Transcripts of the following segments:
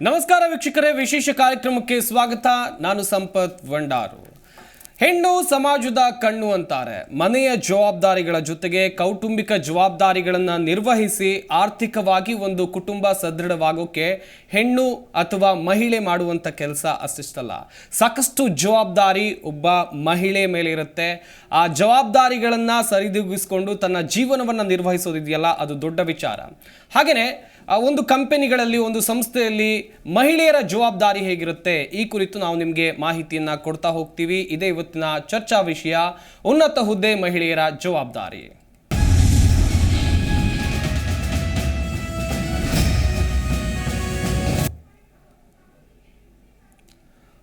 ನಮಸ್ಕಾರ ವೀಕ್ಷಕರೇ, ವಿಶೇಷ ಕಾರ್ಯಕ್ರಮಕ್ಕೆ ಸ್ವಾಗತ. ನಾನು ಸಂಪತ್ ವಂಡಾರು. ಹೆಣ್ಣು ಸಮಾಜದ ಕಣ್ಣು ಅಂತಾರೆ. ಮನೆಯ ಜವಾಬ್ದಾರಿಗಳ ಜೊತೆಗೆ ಕೌಟುಂಬಿಕ ಜವಾಬ್ದಾರಿಗಳನ್ನು ನಿರ್ವಹಿಸಿ ಆರ್ಥಿಕವಾಗಿ ಒಂದು ಕುಟುಂಬ ಸದೃಢವಾಗೋಕೆ ಹೆಣ್ಣು ಅಥವಾ ಮಹಿಳೆ ಮಾಡುವಂಥ ಕೆಲಸ ಅಷ್ಟಿಷ್ಟಲ್ಲ, ಸಾಕಷ್ಟು ಜವಾಬ್ದಾರಿ ಒಬ್ಬ ಮಹಿಳೆ ಮೇಲೆ ಇರುತ್ತೆ. ಆ ಜವಾಬ್ದಾರಿಗಳನ್ನು ಸರಿದೂಗಿಸಿಕೊಂಡು ತನ್ನ ಜೀವನವನ್ನು ನಿರ್ವಹಿಸೋದಿದೆಯಲ್ಲ, ಅದು ದೊಡ್ಡ ವಿಚಾರ. ಹಾಗೆಯೇ ಒಂದು ಕಂಪನಿಗಳಲ್ಲಿ, ಒಂದು ಸಂಸ್ಥೆಯಲ್ಲಿ ಮಹಿಳೆಯರ ಜವಾಬ್ದಾರಿ ಹೇಗಿರುತ್ತೆ, ಈ ಕುರಿತು ನಾವು ನಿಮಗೆ ಮಾಹಿತಿಯನ್ನು ಕೊಡ್ತಾ ಹೋಗ್ತೀವಿ. ಇದೇ ಇವತ್ತಿನ ಚರ್ಚಾ ವಿಷಯ, ಉನ್ನತ ಹುದ್ದೆ ಮಹಿಳೆಯರ ಜವಾಬ್ದಾರಿ.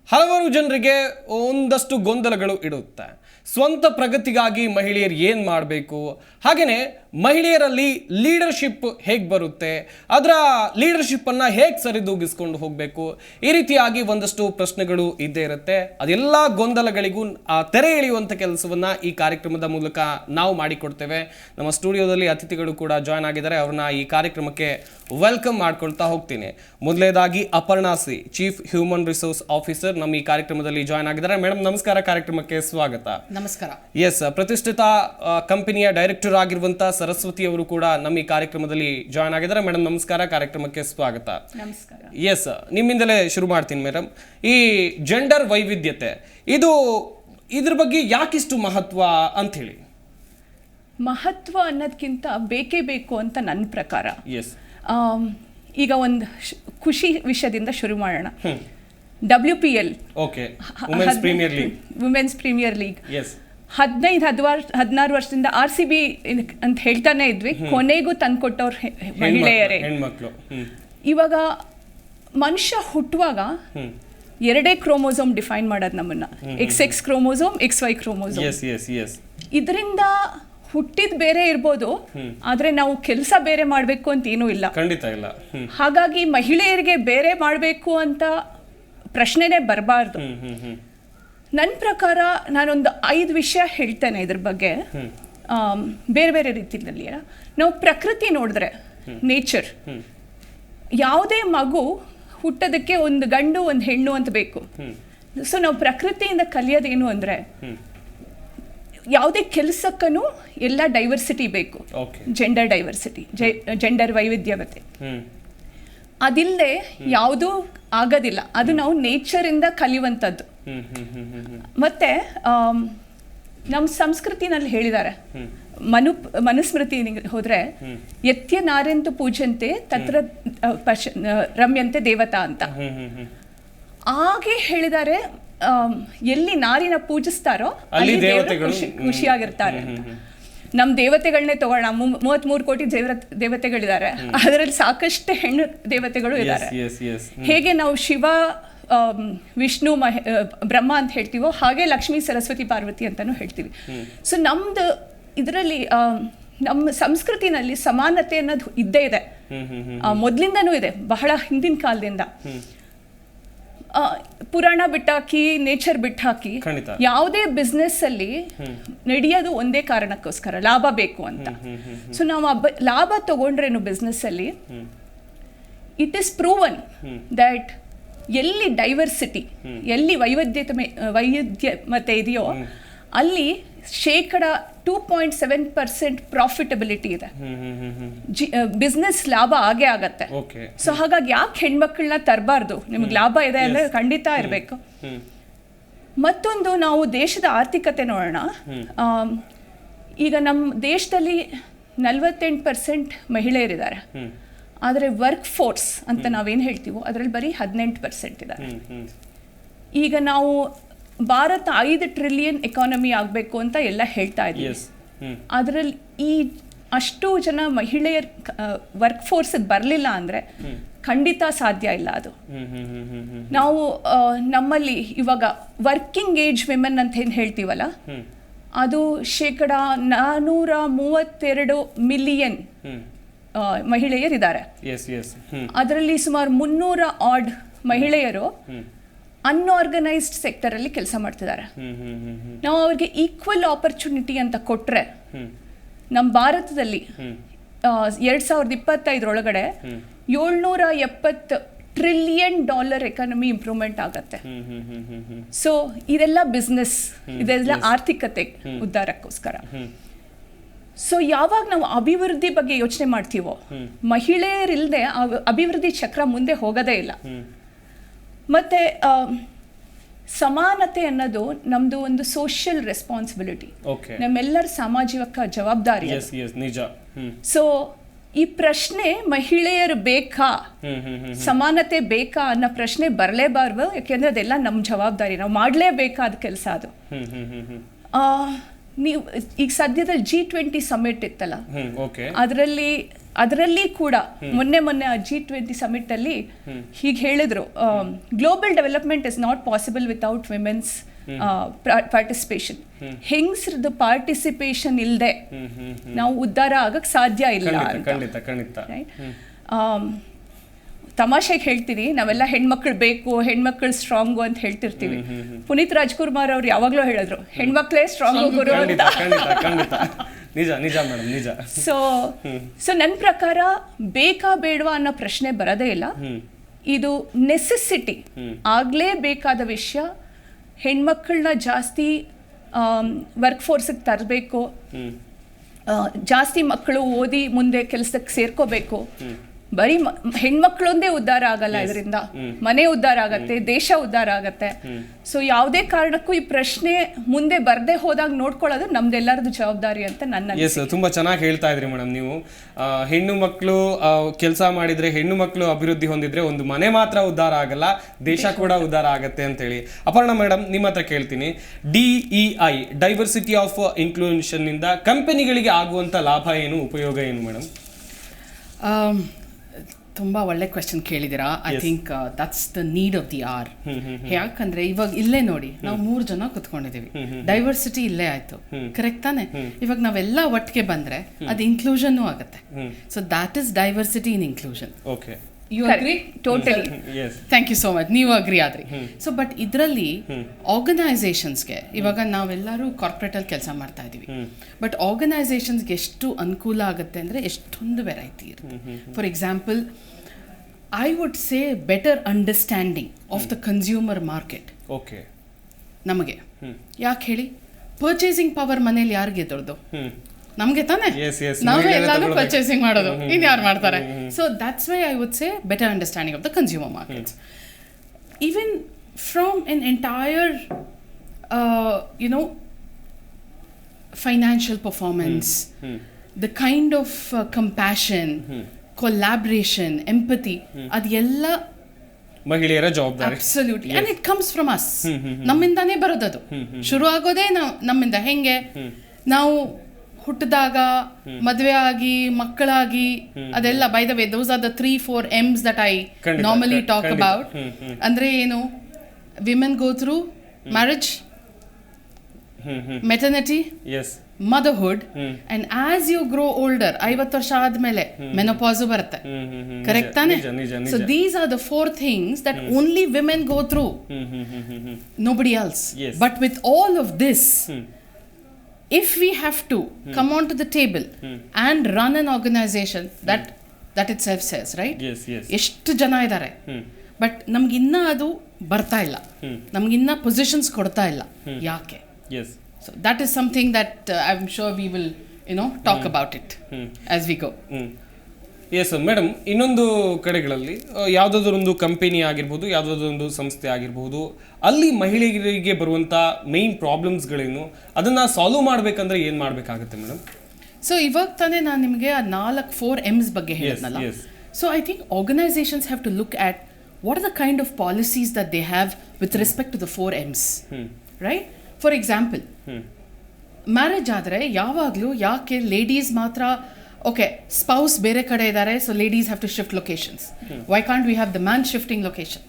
ಹಲವಾರು ಜನರಿಗೆ ಒಂದಷ್ಟು ಗೊಂದಲಗಳು ಇಡುತ್ತೆ. ಸ್ವಂತ ಪ್ರಗತಿಗಾಗಿ ಮಹಿಳೆಯರು ಏನು ಮಾಡಬೇಕು, ಹಾಗೆಯೇ ಮಹಿಳೆಯರಲ್ಲಿ ಲೀಡರ್ಶಿಪ್ ಹೇಗೆ ಬರುತ್ತೆ, ಅದರ ಲೀಡರ್ಶಿಪ್ಪನ್ನು ಹೇಗೆ ಸರಿದೂಗಿಸ್ಕೊಂಡು ಹೋಗಬೇಕು, ಈ ರೀತಿಯಾಗಿ ಒಂದಷ್ಟು ಪ್ರಶ್ನೆಗಳು ಇದ್ದೇ ಇರುತ್ತೆ. ಅದೆಲ್ಲ ಗೊಂದಲಗಳಿಗೂ ತೆರೆ ಎಳೆಯುವಂಥ ಕೆಲಸವನ್ನು ಈ ಕಾರ್ಯಕ್ರಮದ ಮೂಲಕ ನಾವು ಮಾಡಿಕೊಡ್ತೇವೆ. ನಮ್ಮ ಸ್ಟುಡಿಯೋದಲ್ಲಿ ಅತಿಥಿಗಳು ಕೂಡ ಜಾಯ್ನ್ ಆಗಿದ್ದಾರೆ. ಅವ್ರನ್ನ ಈ ಕಾರ್ಯಕ್ರಮಕ್ಕೆ ವೆಲ್ಕಮ್ ಮಾಡ್ಕೊಳ್ತಾ ಹೋಗ್ತೀನಿ. ಮೊದಲನೇದಾಗಿ Aparna C, chief human resource officer, ನಮ್ಮ ಈ ಕಾರ್ಯಕ್ರಮದಲ್ಲಿ ಜಾಯ್ನ್ ಆಗಿದ್ದಾರೆ. ಮೇಡಮ್ ನಮಸ್ಕಾರ, ಕಾರ್ಯಕ್ರಮಕ್ಕೆ ಸ್ವಾಗತ. ನಮಸ್ಕಾರ. ಎಸ್, ಪ್ರತಿಷ್ಠಿತ ಕಂಪನಿಯ ಡೈರೆಕ್ಟರ್ ಆಗಿರುವಂತಹ ಸರಸ್ವತಿ ಅವರು ಕೂಡ ನಮ್ಮ ಈ ಕಾರ್ಯಕ್ರಮದಲ್ಲಿ ಜಾಯ್ನ್ ಆಗಿದ್ದಾರೆ. ಮೇಡಮ್ ನಮಸ್ಕಾರ, ಕಾರ್ಯಕ್ರಮಕ್ಕೆ ಸ್ವಾಗತ. ನಮಸ್ಕಾರ. ಎಸ್, ನಿಮ್ಮಿಂದಲೇ ಶುರು ಮಾಡ್ತೀನಿ ಮೇಡಮ್. ಈ ಜೆಂಡರ್ ವೈವಿಧ್ಯತೆ, ಇದ್ರ ಬಗ್ಗೆ ಯಾಕಿಷ್ಟು ಮಹತ್ವ ಅಂತ ಹೇಳಿ? ಮಹತ್ವ ಅನ್ನೋದಕ್ಕಿಂತ ಬೇಕೇ ಬೇಕು ಅಂತ ನನ್ನ ಪ್ರಕಾರ. ಎಸ್, ಈಗ ಒಂದು ಖುಷಿ ವಿಷಯದಿಂದ ಶುರು ಮಾಡೋಣ. WPL, okay, women's premier league. Women's premier league yes, 15-16 ವರ್ಷದಿಂದ RCB ಅಂತ ಹೇಳ್ತಾನೆ ಇದ್ವಿ, ಕೊನೆಗೂ ತಂದ್ಕೊಟ್ಟವ್ರು ಮಹಿಳೆಯರೇ, ಹೆಣ್ಮಕ್ಳು. ಇವಾಗ ಮನುಷ್ಯ ಹುಟ್ಟುವಾಗ ಎರಡೇ ಕ್ರೋಮೋಸೋಮ್ ಡಿಫೈನ್ ಮಾಡೋದು ನಮ್ಮನ್ನ, XX ಕ್ರೋಮೋಸೋಮ್, XY ಕ್ರೋಮೋಸೋಮ್. ಇದರಿಂದ ಹುಟ್ಟಿದ್ ಬೇರೆ ಇರ್ಬೋದು, ಆದ್ರೆ ನಾವು ಕೆಲಸ ಬೇರೆ ಮಾಡಬೇಕು ಅಂತ ಏನೂ ಇಲ್ಲ, ಖಂಡಿತ ಇಲ್ಲ. ಹಾಗಾಗಿ ಮಹಿಳೆಯರಿಗೆ ಬೇರೆ ಮಾಡಬೇಕು ಅಂತ ಪ್ರಶ್ನೆನೇ ಬರಬಾರ್ದು. ನನ್ನ ಪ್ರಕಾರ ನಾನೊಂದು 5 ವಿಷಯ ಹೇಳ್ತೇನೆ ಇದ್ರ ಬಗ್ಗೆ, ಬೇರೆ ಬೇರೆ ರೀತಿಯಲ್ಲಿ. ನಾವು ಪ್ರಕೃತಿ ನೋಡಿದ್ರೆ, ನೇಚರ್, ಯಾವುದೇ ಮಗು ಹುಟ್ಟೋದಕ್ಕೆ ಒಂದು ಗಂಡು ಒಂದು ಹೆಣ್ಣು ಅಂತ ಬೇಕು. ಸೊ ನಾವು ಪ್ರಕೃತಿಯಿಂದ ಕಲಿಯೋದೇನು ಅಂದರೆ, ಯಾವುದೇ ಕೆಲಸಕ್ಕೂ ಎಲ್ಲ ಡೈವರ್ಸಿಟಿ ಬೇಕು, ಜೆಂಡರ್ ಡೈವರ್ಸಿಟಿ, ಜೆಂಡರ್ ವೈವಿಧ್ಯತೆ. ಅದಿಲ್ಲದೆ ಯಾವುದೂ ಆಗೋದಿಲ್ಲ. ಅದು ನಾವು ನೇಚರಿಂದ ಕಲಿಯುವಂಥದ್ದು. ಮತ್ತೆ ನಮ್ಮ ಸಂಸ್ಕೃತಿನಲ್ಲಿ ಹೇಳಿದ್ದಾರೆ, ಮನುಸ್ಮೃತಿ ಹೋದ್ರೆ ಯತ್ಯ ನಾರ್ಯಂತು ಪೂಜಂತೆ ತತ್ರ ರಮ್ಯಂತೆ ದೇವತಾ ಅಂತ. ಹಾಗೆ ಹೇಳಿದ್ದಾರೆ, ಎಲ್ಲಿ ನಾರಿನ ಪೂಜಿಸ್ತಾರೋ ಅಲ್ಲಿ ದೇವತೆಗಳು ಖುಷಿಯಾಗಿರ್ತಾರೆ ಅಂತ. ನಮ್ಮ ದೇವತೆಗಳನ್ನೇ ತಗೊಳ್ಳೋಣ, 33 ಕೋಟಿ ದೇವತೆಗಳಿದ್ದಾರೆ, ಅದರಲ್ಲಿ ಸಾಕಷ್ಟು ಹೆಣ್ಣು ದೇವತೆಗಳು ಇದ್ದಾರೆ. ಹೇಗೆ ನಾವು ಶಿವ, ವಿಷ್ಣು, ಬ್ರಹ್ಮ ಅಂತ ಹೇಳ್ತೀವೋ, ಹಾಗೆ ಲಕ್ಷ್ಮೀ, ಸರಸ್ವತಿ, ಪಾರ್ವತಿ ಅಂತಾನು ಹೇಳ್ತೀವಿ. ಸೊ ನಮ್ದು ಇದರಲ್ಲಿ, ನಮ್ಮ ಸಂಸ್ಕೃತಿನಲ್ಲಿ ಸಮಾನತೆ ಅನ್ನೋದು ಇದ್ದೇ ಇದೆ, ಮೊದಲಿಂದನೂ ಇದೆ, ಬಹಳ ಹಿಂದಿನ ಕಾಲದಿಂದ. ಪುರಾಣ ಬಿಟ್ಟಾಕಿ, ನೇಚರ್ ಬಿಟ್ಟಾಕಿ, ಯಾವುದೇ ಬಿಸ್ನೆಸ್ ಅಲ್ಲಿ ನಡೆಯೋದು ಒಂದೇ ಕಾರಣಕ್ಕೋಸ್ಕರ, ಲಾಭ ಬೇಕು ಅಂತ. ಸೊ ನಾವು ಲಾಭ ತಗೊಂಡ್ರೇನು ಬಿಸ್ನೆಸ್ ಅಲ್ಲಿ, ಇಟ್ ಈಸ್ ಪ್ರೂವನ್ ದಟ್ ಎಲ್ಲಿ ಡೈವರ್ಸಿಟಿ, ಎಲ್ಲಿ ವೈವಿಧ್ಯಮತೆ ಇದೆಯೋ ಅಲ್ಲಿ 2.7% ಪ್ರಾಫಿಟಬಿಲಿಟಿ ಇದೆ, ಬಿಸ್ನೆಸ್ ಲಾಭ ಆಗೇ ಆಗತ್ತೆ. ಸೊ ಹಾಗಾಗಿ ಯಾಕೆ ಹೆಣ್ಮಕ್ಳನ್ನ ತರಬಾರ್ದು? ನಿಮ್ಗೆ ಲಾಭ ಇದೆ ಅಂದ್ರೆ ಖಂಡಿತ ಇರಬೇಕು. ಮತ್ತೊಂದು, ನಾವು ದೇಶದ ಆರ್ಥಿಕತೆ ನೋಡೋಣ. ಈಗ ನಮ್ಮ ದೇಶದಲ್ಲಿ 48% ಮಹಿಳೆಯರಿದ್ದಾರೆ, ಆದರೆ ವರ್ಕ್ ಫೋರ್ಸ್ ಅಂತ ನಾವೇನು ಹೇಳ್ತೀವೋ ಅದರಲ್ಲಿ ಬರೀ 18% ಇದ್ದಾರೆ. ಈಗ ನಾವು ಭಾರತ 5 ಟ್ರಿಲಿಯನ್ ಎಕಾನಮಿ ಆಗಬೇಕು ಅಂತ ಎಲ್ಲ ಹೇಳ್ತಾ ಇದ್ದೀವಿ. ಅದರಲ್ಲಿ ಈ ಅಷ್ಟು ಜನ ಮಹಿಳೆಯರ್ ವರ್ಕ್ ಫೋರ್ಸಿಗೆ ಬರಲಿಲ್ಲ ಅಂದರೆ ಖಂಡಿತ ಸಾಧ್ಯ ಇಲ್ಲ ಅದು. ನಾವು ನಮ್ಮಲ್ಲಿ ಇವಾಗ ವರ್ಕಿಂಗ್ ಏಜ್ ವಿಮೆನ್ ಅಂತ ಏನು ಹೇಳ್ತೀವಲ್ಲ, ಅದು 432 ಮಿಲಿಯನ್ ಮಹಿಳೆಯರಿದ್ದಾರೆ. ಅದರಲ್ಲಿ ಸುಮಾರು 300 ಆಡ್ ಮಹಿಳೆಯರು ಅನ್ಆರ್ಗನೈಸ್ಡ್ ಸೆಕ್ಟರ್ ಅಲ್ಲಿ ಕೆಲಸ ಮಾಡ್ತಿದ್ದಾರೆ. ನಾವು ಅವ್ರಿಗೆ ಈಕ್ವಲ್ ಆಪರ್ಚುನಿಟಿ ಅಂತ ಕೊಟ್ರೆ, ನಮ್ಮ ಭಾರತದಲ್ಲಿ 2025 770 $1 trillion ಎಕಾನಮಿ ಇಂಪ್ರೂವ್ಮೆಂಟ್ ಆಗತ್ತೆ. ಸೊ ಇದೆಲ್ಲ ಬಿಸ್ನೆಸ್, ಇದೆಲ್ಲ ಆರ್ಥಿಕತೆ ಉದ್ಧಾರಕ್ಕೋಸ್ಕರ. ಸೊ ಯಾವಾಗ ನಾವು ಅಭಿವೃದ್ಧಿ ಬಗ್ಗೆ ಯೋಚನೆ ಮಾಡ್ತೀವೋ, ಮಹಿಳೆಯರಿಲ್ಲದೆ ಅಭಿವೃದ್ಧಿ ಚಕ್ರ ಮುಂದೆ ಹೋಗೋದೇ ಇಲ್ಲ. ಮತ್ತೆ ಸಮಾನತೆ ಅನ್ನೋದು ನಮ್ದು ಒಂದು ಸೋಷಿಯಲ್ ರೆಸ್ಪಾನ್ಸಿಬಿಲಿಟಿ, ನಮ್ಮೆಲ್ಲರ ಸಾಮಾಜಿಕ ಜವಾಬ್ದಾರಿ. ಸೊ ಈ ಪ್ರಶ್ನೆ ಮಹಿಳೆಯರು ಬೇಕಾ, ಸಮಾನತೆ ಬೇಕಾ ಅನ್ನೋ ಪ್ರಶ್ನೆ ಬರಲೇಬಾರ್ದು. ಯಾಕೆಂದ್ರೆ ಅದೆಲ್ಲ ನಮ್ಮ ಜವಾಬ್ದಾರಿ, ನಾವು ಮಾಡಲೇಬೇಕಾದ ಕೆಲಸ ಅದು. ನೀವು ಈಗ ಸದ್ಯದಲ್ಲಿ G20 ಸಮಿಟ್ ಇತ್ತಲ್ಲ, ಅದರಲ್ಲಿ ಕೂಡ ಮೊನ್ನೆ ಆ G20 ಸಮಿಟ್ ಅಲ್ಲಿ ಹೀಗೆ ಹೇಳಿದ್ರು, global development is not possible without women's participation. ಹೆಂಗಸ್ರದ್ದು ಪಾರ್ಟಿಸಿಪೇಷನ್ ಇಲ್ಲದೆ ನಾವು ಉದ್ಧಾರ ಆಗಕ್ಕೆ ಸಾಧ್ಯ ಇಲ್ಲ. ತಮಾಷೆಗೆ ಹೇಳ್ತೀನಿ, ನಾವೆಲ್ಲ ಹೆಣ್ಮಕ್ಳು ಬೇಕು, ಹೆಣ್ಮಕ್ಳು ಸ್ಟ್ರಾಂಗು ಅಂತ ಹೇಳ್ತಿರ್ತೀವಿ. ಪುನೀತ್ ರಾಜ್ಕುಮಾರ್ ಅವ್ರು ಯಾವಾಗ್ಲೂ ಹೇಳಿದ್ರು, ಹೆಣ್ಮಕ್ಳೇ ಸ್ಟ್ರಾಂಗು ಗುರು ಅಂತ. ಸೊ ನನ್ನ ಪ್ರಕಾರ ಬೇಕಾ ಬೇಡವಾ ಅನ್ನೋ ಪ್ರಶ್ನೆ ಬರೋದೇ ಇಲ್ಲ. ಇದು ನೆಸೆಸಿಟಿ, ಆಗ್ಲೇಬೇಕಾದ ವಿಷಯ. ಹೆಣ್ಮಕ್ಳನ್ನ ಜಾಸ್ತಿ ವರ್ಕ್ ಫೋರ್ಸಿಗೆ ತರಬೇಕು, ಜಾಸ್ತಿ ಮಕ್ಕಳು ಓದಿ ಮುಂದೆ ಕೆಲಸಕ್ಕೆ ಸೇರ್ಕೋಬೇಕು. ಬರೀ ಹೆಣ್ಮಕ್ಳೊಂದೇ ಉದ್ಧಾರ ಆಗಲ್ಲ, ಇದರಿಂದ ಮನೆ ಉದ್ಧಾರ ಆಗತ್ತೆ, ದೇಶ ಉದ್ಧಾರ ಆಗತ್ತೆ. ಸೊ ಯಾವುದೇ ಕಾರಣಕ್ಕೂ ಈ ಪ್ರಶ್ನೆ ಮುಂದೆ ಬರ್ದೇ ಹೋದಾಗ ನೋಡ್ಕೊಳ್ಳೋದು ನಮ್ದೆಲ್ಲರದು ಜವಾಬ್ದಾರಿ ಅಂತ ನನ್ನ. ತುಂಬಾ ಚೆನ್ನಾಗಿ ಹೇಳ್ತಾ ಇದ್ರಿ ಮೇಡಮ್ ನೀವು. ಹೆಣ್ಣು ಮಕ್ಕಳು ಕೆಲಸ ಮಾಡಿದ್ರೆ, ಹೆಣ್ಣು ಮಕ್ಕಳು ಅಭಿವೃದ್ಧಿ ಹೊಂದಿದ್ರೆ ಒಂದು ಮನೆ ಮಾತ್ರ ಉದ್ಧಾರ ಆಗಲ್ಲ, ದೇಶ ಕೂಡ ಉದ್ಧಾರ ಆಗತ್ತೆ ಅಂತ ಹೇಳಿ. ಅಪರ್ಣ ಮೇಡಮ್, ನಿಮ್ಮ ಹತ್ರ ಕೇಳ್ತೀನಿ, DEI ಡೈವರ್ಸಿಟಿ ಆಫ್ ಇನ್ಕ್ಲೂಷನ್ ಇಂದ ಕಂಪನಿಗಳಿಗೆ ಆಗುವಂತ ಲಾಭ ಏನು, ಉಪಯೋಗ ಏನು ಮೇಡಮ್? ತುಂಬ ಒಳ್ಳೆ ಕ್ವೆಶನ್ ಕೇಳಿದ್ದೀರಾ. I think that's the need of the hour. ಯಾಕಂದ್ರೆ ಇವಾಗ ಇಲ್ಲೇ ನೋಡಿ, ನಾವು 3 ಜನ ಕುತ್ಕೊಂಡಿದ್ದೀವಿ, ಡೈವರ್ಸಿಟಿ ಇಲ್ಲೇ ಆಯ್ತು, ಕರೆಕ್ಟ್ ತಾನೆ? ಇವಾಗ ನಾವೆಲ್ಲ ಒಟ್ಟಿಗೆ ಬಂದ್ರೆ ಅದು ಇನ್ಕ್ಲೂಷನ್ ಆಗುತ್ತೆ. So that is diversity in inclusion. Okay, you agree? Totally. Thank you so much, ನೀವು ಅಗ್ರಿ ಆದ್ರಿ. ಸೊ ಬಟ್ ಇದರಲ್ಲಿ ಆರ್ಗನೈಸೇಷನ್ಸ್ಗೆ, ಇವಾಗ ನಾವೆಲ್ಲರೂ ಕಾರ್ಪೊರೇಟಲ್ಲಿ ಕೆಲಸ ಮಾಡ್ತಾ ಇದೀವಿ, ಬಟ್ ಆರ್ಗನೈಸೇಷನ್ಸ್ಗೆ ಎಷ್ಟು ಅನುಕೂಲ ಆಗುತ್ತೆ ಅಂದರೆ ಎಷ್ಟೊಂದು ವೆರೈಟಿ ಇರುತ್ತೆ. For example, I would say better understanding of the consumer market. Okay, ನಮಗೆ ಯಾಕೆ ಹೇಳಿ, ಪರ್ಚೇಸಿಂಗ್ ಪವರ್ ಮನೇಲಿ ಯಾರಿಗೆ ದೊಡ್ಡದು? ನಮಗೆ ತಾನೆ, ನಾವೆಲ್ಲಾನು ಪರ್ಚೇಸಿಂಗ್ ಮಾಡೋದು, ಇನ್ ಯಾರು ಮಾಡ್ತಾರೆ? So that's why I would say better understanding of the consumer markets. Even from N entire financial performance, the kind of compassion, collaboration, empathy, ಅದೆಲ್ಲ ಮಹಿಳೆಯರ ಜವಾಬ್ದಾರಿ. Absolutely. And it comes from us. ನಮ್ಮಿಂದಾನೇ ಬರೋದದು. ಶುರು ಆಗೋದೇ ನಮ್ಮಿಂದ. ಹೆಂಗೆ ನಾವು ಹುಟ್ಟಿದಾಗ, ಮದುವೆ ಆಗಿ, ಮಕ್ಕಳಾಗಿ, ಅದೆಲ್ಲ by the way those are the 3-4 M's that I normally talk about. ಅಂದ್ರೆ ಏನು? Women go through marriage, maternity, motherhood, and as you grow older, 50 ವರ್ಷ ಆದ್ಮೇಲೆ ಮೆನೋಪಾಸ್ ಬರುತ್ತೆ, ಕರೆಕ್ಟ್ ತಾನೆ? So these are the 4 things that only women go through, nobody else. But with all of this, if we have to come onto the table and run an organization, that itself says, right? ಎಷ್ಟು ಜನ ಇದ್ದಾರೆ, but ನಮ್ಗಿನ್ನ ಅದು ಬರ್ತಾ ಇಲ್ಲ, ನಮ್ಗಿನ್ನ positions ಕೊಡ್ತಾ ಇಲ್ಲ. ಯಾಕೆ? So that is something that I'm sure we will, talk about it as we go. Yes madam, ಇನ್ನೊಂದು ಕಡೆಗಳಲ್ಲಿ ಯಾವುದಾದ್ರೊಂದು ಕಂಪನಿ ಆಗಿರ್ಬೋದು, ಯಾವುದಾದ್ರೊಂದು ಸಂಸ್ಥೆ ಆಗಿರ್ಬೋದು, ಅಲ್ಲಿ ಮಹಿಳೆಯರಿಗೆ ಬರುವಂಥ ಮೇನ್ ಪ್ರಾಬ್ಲಮ್ಸ್ಗಳೇನು, ಅದನ್ನು ಸಾಲ್ವ್ ಮಾಡಬೇಕಂದ್ರೆ ಏನು ಮಾಡಬೇಕಾಗುತ್ತೆ ಮೇಡಮ್? ಸೊ ಇವಾಗ ತಾನೇ ನಾನು ನಿಮಗೆ ಆ 4 M's ಬಗ್ಗೆ ಹೇಳಿದ್ನಲ್ಲ. So I think organisations have to look at what are the kind of policies that they have with respect to the 4 M's, right? For example, marriage ಆದರೆ ಯಾವಾಗಲೂ ಯಾಕೆ ಲೇಡೀಸ್ ಮಾತ್ರ, ಓಕೆ ಸ್ಪೌಸ್ ಬೇರೆ ಕಡೆ ಇದ್ದಾರೆ, so ladies have to shift locations. Why can't we have the man shifting location?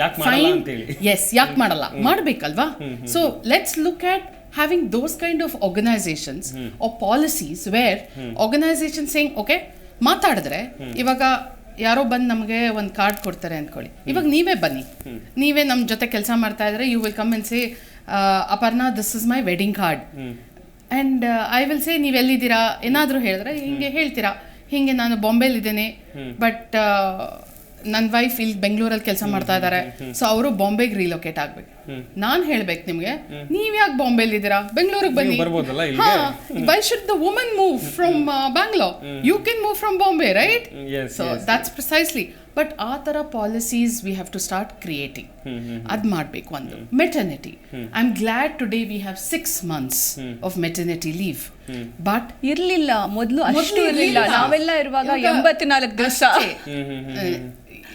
ಯಾಕೆ ಮಾಡಲ್ಲ? ಮಾಡಬೇಕಲ್ವಾ? So let's look at having those kind of organizations or policies where organizations saying, okay, ಮಾತಾಡಿದ್ರೆ, ಇವಾಗ ಯಾರೋ ಬಂದು ನಮಗೆ ಒಂದು ಕಾರ್ಡ್ ಕೊಡ್ತಾರೆ ಅಂದ್ಕೊಳ್ಳಿ, ಇವಾಗ ನೀವೇ ಬನ್ನಿ, ನೀವೇ ನಮ್ಮ ಜೊತೆ ಕೆಲಸ ಮಾಡ್ತಾ ಇದ್ರೆ, you will come and say, Aparna, this is my wedding card, and I will say, ನೀವೆಲ್ಲಿದ್ದೀರಾ ಏನಾದರೂ ಹೇಳಿದ್ರೆ ಹಿಂಗೆ ಹೇಳ್ತೀರಾ, ಹಿಂಗೆ ನಾನು ಬಾಂಬೆಲಿದ್ದೇನೆ, ಬಟ್ ನನ್ನ ವೈಫ್ ಇಲ್ಲಿ ಬೆಂಗಳೂರಲ್ಲಿ ಕೆಲಸ ಮಾಡ್ತಾ ಇದ್ದಾರೆ, ಸೊ ಅವರು ಬಾಂಬೆಗೆ ರಿಲೊಕೇಟ್ ಆಗ್ಬೇಕು. ನಾನ್ ಹೇಳ್ಬೇಕು ನಿಮ್ಗೆ, ನೀವ್ ಯಾಕೆ ಬಾಂಬೆಲಿ ಇದ್ದೀರಾ, ಬೆಂಗಳೂರಿಗೆ ಬನ್ನಿ. Why should the woman move from Bangalore? You can move from Bombay, right? So that's precisely. But ಆ ಥರ policies we have to start creating. ಅದು ಮಾಡಬೇಕು. ಒಂದು maternity, I am glad today we have 6 months of maternity leave. But ಇರ್ಲಿಲ್ಲ ಮೊದಲು, ಅಷ್ಟು ಇರಲಿಲ್ಲ. ನಾವೆಲ್ಲ ಇರುವಾಗ 84 ದಿವಸ.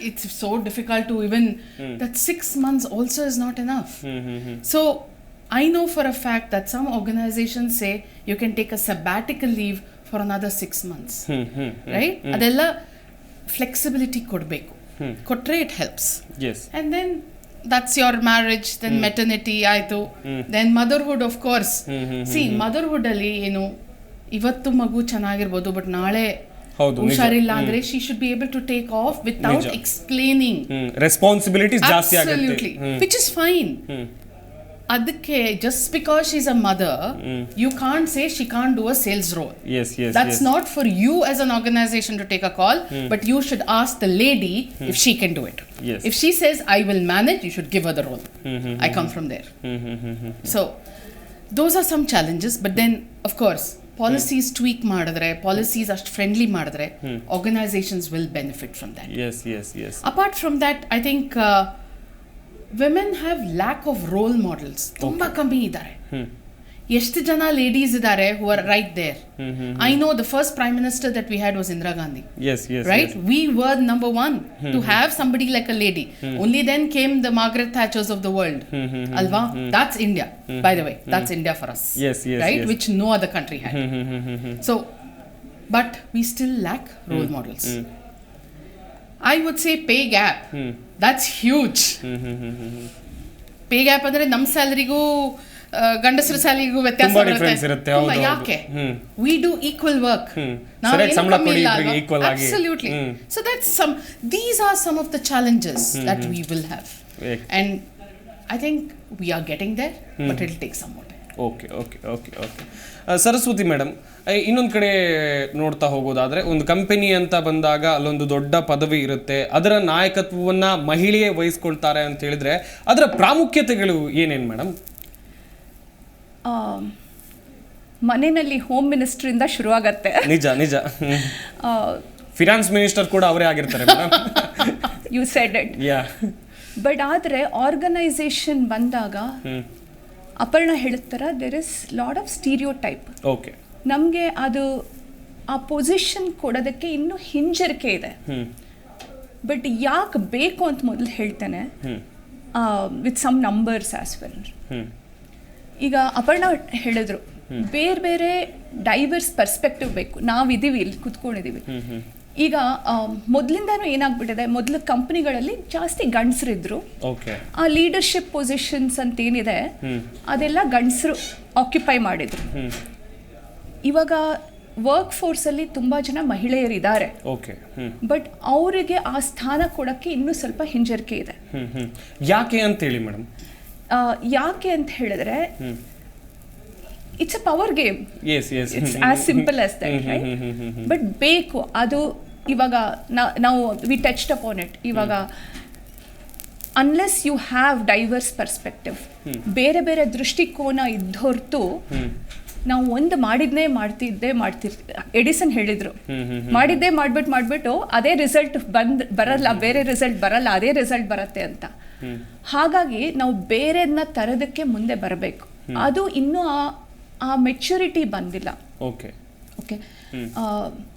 It's so difficult to even that 6 months also is not enough. So I know for a fact that some organizations say you can take a sabbatical leave for another 6 months. Right? Adella flexibility kodbeku. Kotre it helps. Yes. And then that's your marriage, then maternity ಆಯ್ತು, then motherhood of course. See, motherhood ಅಲ್ಲಿ ಏನು ಇವತ್ತು ಮಗು ಚೆನ್ನಾಗಿರ್ಬೋದು, but ನಾಳೆ ಹುಷಾರಿಲ್ಲ ಅಂದ್ರೆ she should be able to take off without explaining. Responsibilities ಜಾಸ್ತಿ ಆಗುತ್ತೆ. Absolutely. Which is fine. ಅದಕ್ಕೆ just because she's a mother, you can't say she can't do a sales role. Yes. That's not for you as an organization to take a call, but you should ask the lady if she can do it. Yes. If she says I will manage, you should give her the role. I come from there. So those are some challenges, but then of course policies tweak ಮಾಡಿದ್ರೆ, policies ಅಷ್ಟು friendly ಮಾಡಿದ್ರೆ, organizations will benefit from that. Yes. Apart from that, I think women have lack of role models. ತುಂಬಾ ಕಮ್ಮಿ ಇದ್ದಾರೆ. ಎಷ್ಟು ಜನ ladies ಇದ್ದಾರೆ who are right there. I know the first prime minister that we had was Indira Gandhi. Yes. Right? We were number one to have somebody like a lady. Only then came the Margaret Thatchers of the world. Alva? That's India, by the way. That's India for us. Yes. Right? Which no other country had. So, but we still lack role models. I would say pay gap. That's huge. Pay gap ಅಂದ್ರೆ ನಮ್ಮ ಸ್ಯಾಲರಿಗೂ ಗಂಡಸರ ಸ್ಯಾಲರಿಗೂ ವ್ಯತ್ಯಾಸ ಇರುತ್ತೆ. ಯಾಕೆ? We do equal work. Absolutely. So these are some of the challenges that we will have. And I think we are getting there, but it will take some more time. Okay. Saraswati madam, ಇನ್ನೊಂದು ಕಡೆ ನೋಡ್ತಾ ಹೋಗೋದಾದ್ರೆ, ಒಂದು company ಅಂತ ಬಂದಾಗ ಅಲ್ಲೊಂದು ದೊಡ್ಡ ಪದವಿ ಇರುತ್ತೆ, ಅದರ ನಾಯಕತ್ವವನ್ನ ಮಹಿಳೆಯೇ ವಹಿಸ್ಕೊಳ್ತಾರೆ ಅಂತ ಹೇಳಿದ್ರೆ ಅದರ ಪ್ರಾಮುಖ್ಯತೆಗಳು ಏನೇನು ಮೇಡಮ್? ಮನೆಯಲ್ಲಿ ಹೋಮ್ ಮಿನಿಸ್ಟರ್ ಇಂದ ಶುರುವಾಗತ್ತೆ. ನಿಜ. ಫಿನಾನ್ಸ್ ಮಿನಿಸ್ಟರ್ ಕೂಡ ಅವರೇ ಆಗಿರ್ತಾರೆ madam. You said it. But ಆದ್ರೆ ಆರ್ಗನೈಸೇಷನ್ ಬಂದಾಗ ಅಪರ್ಣ ಹೇಳ್ತಾರ, there is lot of stereotype. Okay. ನಮಗೆ ಅದು ಆ ಪೊಸಿಷನ್ ಕೊಡೋದಕ್ಕೆ ಇನ್ನೂ ಹಿಂಜರಿಕೆ ಇದೆ. ಬಟ್ ಯಾಕೆ ಬೇಕು ಅಂತ ಮೊದಲು ಹೇಳ್ತೇನೆ, with some numbers as well. ಈಗ ಅಪರ್ಣ ಹೇಳಿದ್ರು, ಬೇರೆ ಡೈವರ್ಸ್ ಪರ್ಸ್ಪೆಕ್ಟಿವ್ ಬೇಕು. ನಾವಿದ್ದೀವಿ, ಇಲ್ಲಿ ಕುತ್ಕೊಂಡಿದ್ದೀವಿ. ಈಗ ಮೊದಲಿಂದಾನು ಏನಾಗ್ಬಿಟ್ಟಿದೆ, ಮೊದಲು ಕಂಪ್ನಿಗಳಲ್ಲಿ ಜಾಸ್ತಿ ಗಂಡಸರಿದ್ರು. ಆ ಲೀಡರ್ಶಿಪ್ ಪೊಸಿಷನ್ಸ್ ಅಂತ ಏನಿದೆ ಅದೆಲ್ಲ ಗಂಡಸರು ಆಕ್ಯುಪೈ ಮಾಡಿದ್ರು. ಇವಾಗ ವರ್ಕ್ ಫೋರ್ಸ್ ಅಲ್ಲಿ ತುಂಬಾ ಜನ ಮಹಿಳೆಯರಿದ್ದಾರೆ, ಬಟ್ ಅವರಿಗೆ ಆ ಸ್ಥಾನ ಕೊಡಕ್ಕೆ ಇನ್ನೂ ಸ್ವಲ್ಪ ಹಿಂಜರಿಕೆ ಇದೆ. ಯಾಕೆ ಅಂತ ಹೇಳಿ ಮೇಡಮ್? ಯಾಕೆ ಅಂತ ಹೇಳಿದ್ರೆ, it's a power game. It's as simple as that, right? But ಬೇಕು ಅದು. ಇವಾಗ ನಾವು ವಿ ಟಚ್ಡ್ ಅಪಾನ್ ಇಟ್. ಇವಾಗ unless you have diverse perspective, ಬೇರೆ ದೃಷ್ಟಿಕೋನ ಇದ್ದೊರ್ತು ನಾವು ಒಂದು ಮಾಡಿದ್ದೇ ಮಾಡ್ತಿರ್ತೀವಿ. ಎಡಿಸನ್ ಹೇಳಿದ್ರು, ಮಾಡಿದ್ದೇ ಮಾಡ್ಬಿಟ್ಟು ಅದೇ ರಿಸಲ್ಟ್ ಬರಲ್ಲ, ಬೇರೆ ರಿಸಲ್ಟ್ ಬರಲ್ಲ, ಅದೇ ರಿಸಲ್ಟ್ ಬರುತ್ತೆ ಅಂತ. ಹಾಗಾಗಿ ನಾವು ಬೇರೆದನ್ನ ತರೋದಕ್ಕೆ ಮುಂದೆ ಬರಬೇಕು. ಅದು ಇನ್ನೂ ಆ ಮೆಚುರಿಟಿ ಬಂದಿಲ್ಲ. ಓಕೆ.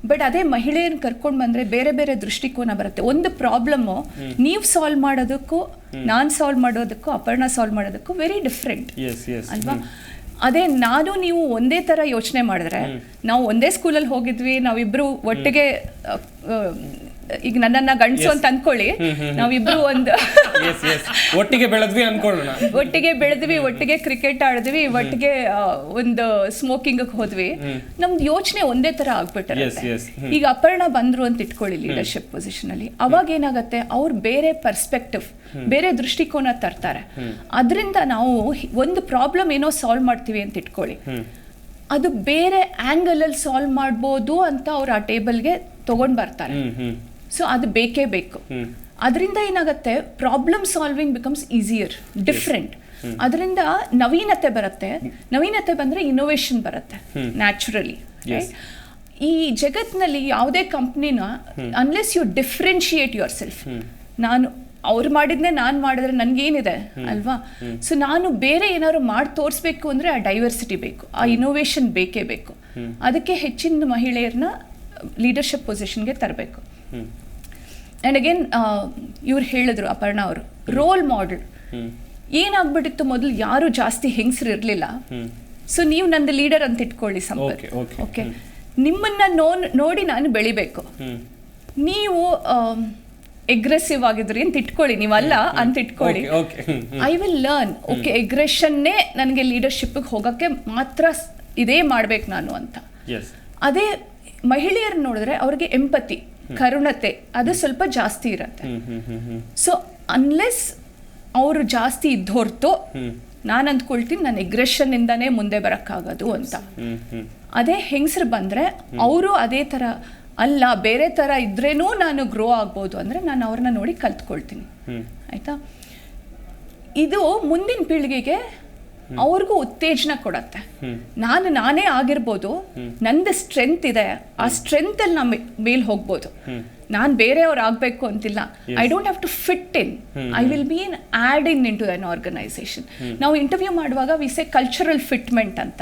ಬಟ್ ಅದೇ ಮಹಿಳೆಯರನ್ನ ಕರ್ಕೊಂಡು ಬಂದ್ರೆ ಬೇರೆ ದೃಷ್ಟಿಕೋನ ಬರುತ್ತೆ. ಒಂದು ಪ್ರಾಬ್ಲಮ್ಮು ನೀವು ಸಾಲ್ವ್ ಮಾಡೋದಕ್ಕೂ ನಾನು ಸಾಲ್ವ್ ಮಾಡೋದಕ್ಕೂ ಅಪರ್ಣ ಸಾಲ್ವ್ ಮಾಡೋದಕ್ಕೂ ವೆರಿ ಡಿಫ್ರೆಂಟ್ ಅಲ್ವಾ? ಅದೇ ನಾನು ನೀವು ಒಂದೇ ಥರ ಯೋಚನೆ ಮಾಡಿದ್ರೆ, ನಾವು ಒಂದೇ ಸ್ಕೂಲಲ್ಲಿ ಹೋಗಿದ್ವಿ, ನಾವಿಬ್ರು ಒಟ್ಟಿಗೆ, ಈಗ ನನ್ನನ್ನ ಗಂಡಸು ಅಂತ ಅನ್ಕೊಳ್ಳಿ, ನಾವಿಬ್ರು ಒಟ್ಟಿಗೆ ಬೆಳೆದ್ವಿ, ಒಟ್ಟಿಗೆ ಕ್ರಿಕೆಟ್ ಆಡಿದ್ವಿ, ಒಟ್ಟಿಗೆ ಒಂದು ಸ್ಮೋಕಿಂಗ್ ಹೋದ್ವಿ, ನಮ್ದು ಯೋಚನೆ ಒಂದೇ ತರ ಆಗ್ಬಿಟ್ಟಿರುತ್ತೆ. ಈಗ ಅಪರ್ಣ ಬಂದ್ರು ಅಂತ ಇಟ್ಕೊಳ್ಳಿ ಲೀಡರ್ಶಿಪ್ ಪೊಸಿಷನ್ ಅಲ್ಲಿ, ಅವಾಗ ಏನಾಗತ್ತೆ, ಅವ್ರು ಬೇರೆ ಪರ್ಸ್ಪೆಕ್ಟಿವ್, ಬೇರೆ ದೃಷ್ಟಿಕೋನ ತರ್ತಾರೆ. ಅದರಿಂದ ನಾವು ಒಂದು ಪ್ರಾಬ್ಲಮ್ ಏನೋ ಸಾಲ್ವ್ ಮಾಡ್ತೀವಿ ಅಂತ ಇಟ್ಕೊಳ್ಳಿ, ಅದು ಬೇರೆ ಆಂಗಲ್ ಅಲ್ಲಿ ಸಾಲ್ವ್ ಮಾಡ್ಬೋದು ಅಂತ ಅವ್ರು ಆ ಟೇಬಲ್ಗೆ ತಗೊಂಡ್ ಬರ್ತಾರೆ. ಸೊ ಅದು ಬೇಕೇ ಬೇಕು. ಅದರಿಂದ ಏನಾಗುತ್ತೆ, problem solving becomes easier, different. ಅದರಿಂದ ನವೀನತೆ ಬರುತ್ತೆ. ನವೀನತೆ ಬಂದರೆ ಇನೋವೇಷನ್ ಬರುತ್ತೆ ನ್ಯಾಚುರಲಿ. ಈ ಜಗತ್ತಿನಲ್ಲಿ ಯಾವುದೇ ಕಂಪ್ನಿನ unless you differentiate yourself, ನಾನು ಅವ್ರು ಮಾಡಿದ್ನೇ ನಾನು ಮಾಡಿದ್ರೆ ನನಗೇನಿದೆ ಅಲ್ವಾ, ಸೊ ನಾನು ಬೇರೆ ಏನಾದ್ರು ಮಾಡಿ ತೋರಿಸ್ಬೇಕು ಅಂದರೆ ಆ ಡೈವರ್ಸಿಟಿ ಬೇಕು, ಆ ಇನೋವೇಷನ್ ಬೇಕೇ ಬೇಕು. ಅದಕ್ಕೆ ಹೆಚ್ಚಿನ ಮಹಿಳೆಯರನ್ನ ಲೀಡರ್ಶಿಪ್ ಪೊಸಿಷನ್ಗೆ ತರಬೇಕು. ಆ್ಯಂಡ್ ಅಗೇನ್ ಇವ್ರು ಹೇಳಿದ್ರು, ಅಪರ್ಣಾ ಅವರು, ರೋಲ್ ಮಾಡೆಲ್. ಏನಾಗ್ಬಿಟ್ಟಿತ್ತು, ಮೊದಲು ಯಾರು ಜಾಸ್ತಿ ಹೆಂಗಸರು ಇರಲಿಲ್ಲ. ಸೊ ನೀವು ನಂದು ಲೀಡರ್ ಅಂತ ಇಟ್ಕೊಳ್ಳಿ ಸಂಪತ್. ಓಕೆ, ನಿಮ್ಮನ್ನ ನೋಡಿ ನಾನು ಬೆಳಿಬೇಕು. ನೀವು ಎಗ್ರೆಸಿವ್ ಆಗಿದ್ರಿ ಅಂತ ಇಟ್ಕೊಳ್ಳಿ, ನೀವಲ್ಲ ಅಂತ ಇಟ್ಕೊಳ್ಳಿ. ಐ ವಿಲ್ ಲರ್ನ್, ಓಕೆ ಎಗ್ರೆಷನ್ನೇ ನನಗೆ ಲೀಡರ್ಶಿಪ್ಗೆ ಹೋಗೋಕ್ಕೆ ಮಾತ್ರ ಇದೇ ಮಾಡ್ಬೇಕು ನಾನು ಅಂತ. ಅದೇ ಮಹಿಳೆಯರು ನೋಡಿದ್ರೆ ಅವ್ರಿಗೆ ಎಂಪತಿ, ಕರುಣತೆ ಅದು ಸ್ವಲ್ಪ ಜಾಸ್ತಿ ಇರುತ್ತೆ. ಸೊ ಅನ್ಲೆಸ್ ಅವರು ಜಾಸ್ತಿ ಇದ್ದು ಹೊರತು ನಾನು ಅಂದ್ಕೊಳ್ತೀನಿ ನಾನು ಎಗ್ರೆಷನ್ ಇಂದಾನೇ ಮುಂದೆ ಬರೋಕ್ಕಾಗೋದು ಅಂತ. ಅದೇ ಹೆಂಗಸರು ಬಂದರೆ ಅವರು ಅದೇ ಥರ ಅಲ್ಲ, ಬೇರೆ ಥರ ಇದ್ರೇನೂ ನಾನು ಗ್ರೋ ಆಗ್ಬೋದು ಅಂದರೆ ನಾನು ಅವ್ರನ್ನ ನೋಡಿ ಕಲ್ತ್ಕೊಳ್ತೀನಿ. ಆಯಿತಾ? ಇದು ಮುಂದಿನ ಪೀಳಿಗೆಗೆ ಅವ್ರಿಗೂ ಉತ್ತೇಜನ ಕೊಡತ್ತೆ. ನಾನೇ ಆಗಿರ್ಬೋದು, ನಂದು ಸ್ಟ್ರೆಂತ್ ಇದೆ, ಆ ಸ್ಟ್ರೆಂತಲ್ಲಿ ನಾನು ಮೇಲೆ ಹೋಗ್ಬೋದು. ನಾನು ಬೇರೆಯವ್ರು ಆಗಬೇಕು ಅಂತಿಲ್ಲ. I don't have to fit in, I will be in add in to an organisation. ನಾವು ಇಂಟರ್ವ್ಯೂ ಮಾಡುವಾಗ ವಿ ಸೇ ಕಲ್ಚರಲ್ ಫಿಟ್ಮೆಂಟ್ ಅಂತ.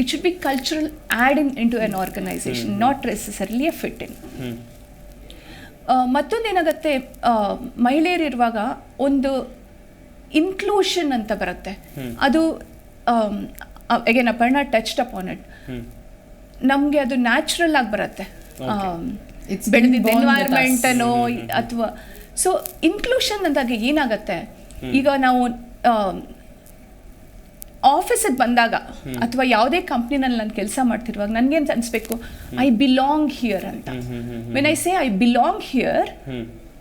It should be cultural add in to an organisation, not necessarily a fit in. ಮತ್ತೊಂದೇನಾಗುತ್ತೆ, ಮಹಿಳೆಯರಿರುವಾಗ ಒಂದು inclusion ಅಂತ ಬರುತ್ತೆ. ಅದು again Aparna touched upon it. ನಮಗೆ ಅದು ನ್ಯಾಚುರಲ್ ಆಗಿ ಬರುತ್ತೆ, ಬೆಳೆದಿದ್ದ ಎನ್ವೈರ್ಮೆಂಟನೋ ಅಥವಾ. ಸೊ ಇನ್ಕ್ಲೂಷನ್ ಅಂದಾಗ ಏನಾಗುತ್ತೆ, ಈಗ ನಾವು ಆಫೀಸಿಗೆ ಬಂದಾಗ ಅಥವಾ ಯಾವುದೇ ಕಂಪ್ನಿನಲ್ಲಿ ನಾನು ಕೆಲಸ ಮಾಡ್ತಿರುವಾಗ ನನಗೇನು ಅನಿಸ್ಬೇಕು, ಐ ಬಿಲಾಂಗ್ ಹಿಯರ್ ಅಂತ. When I say I belong here,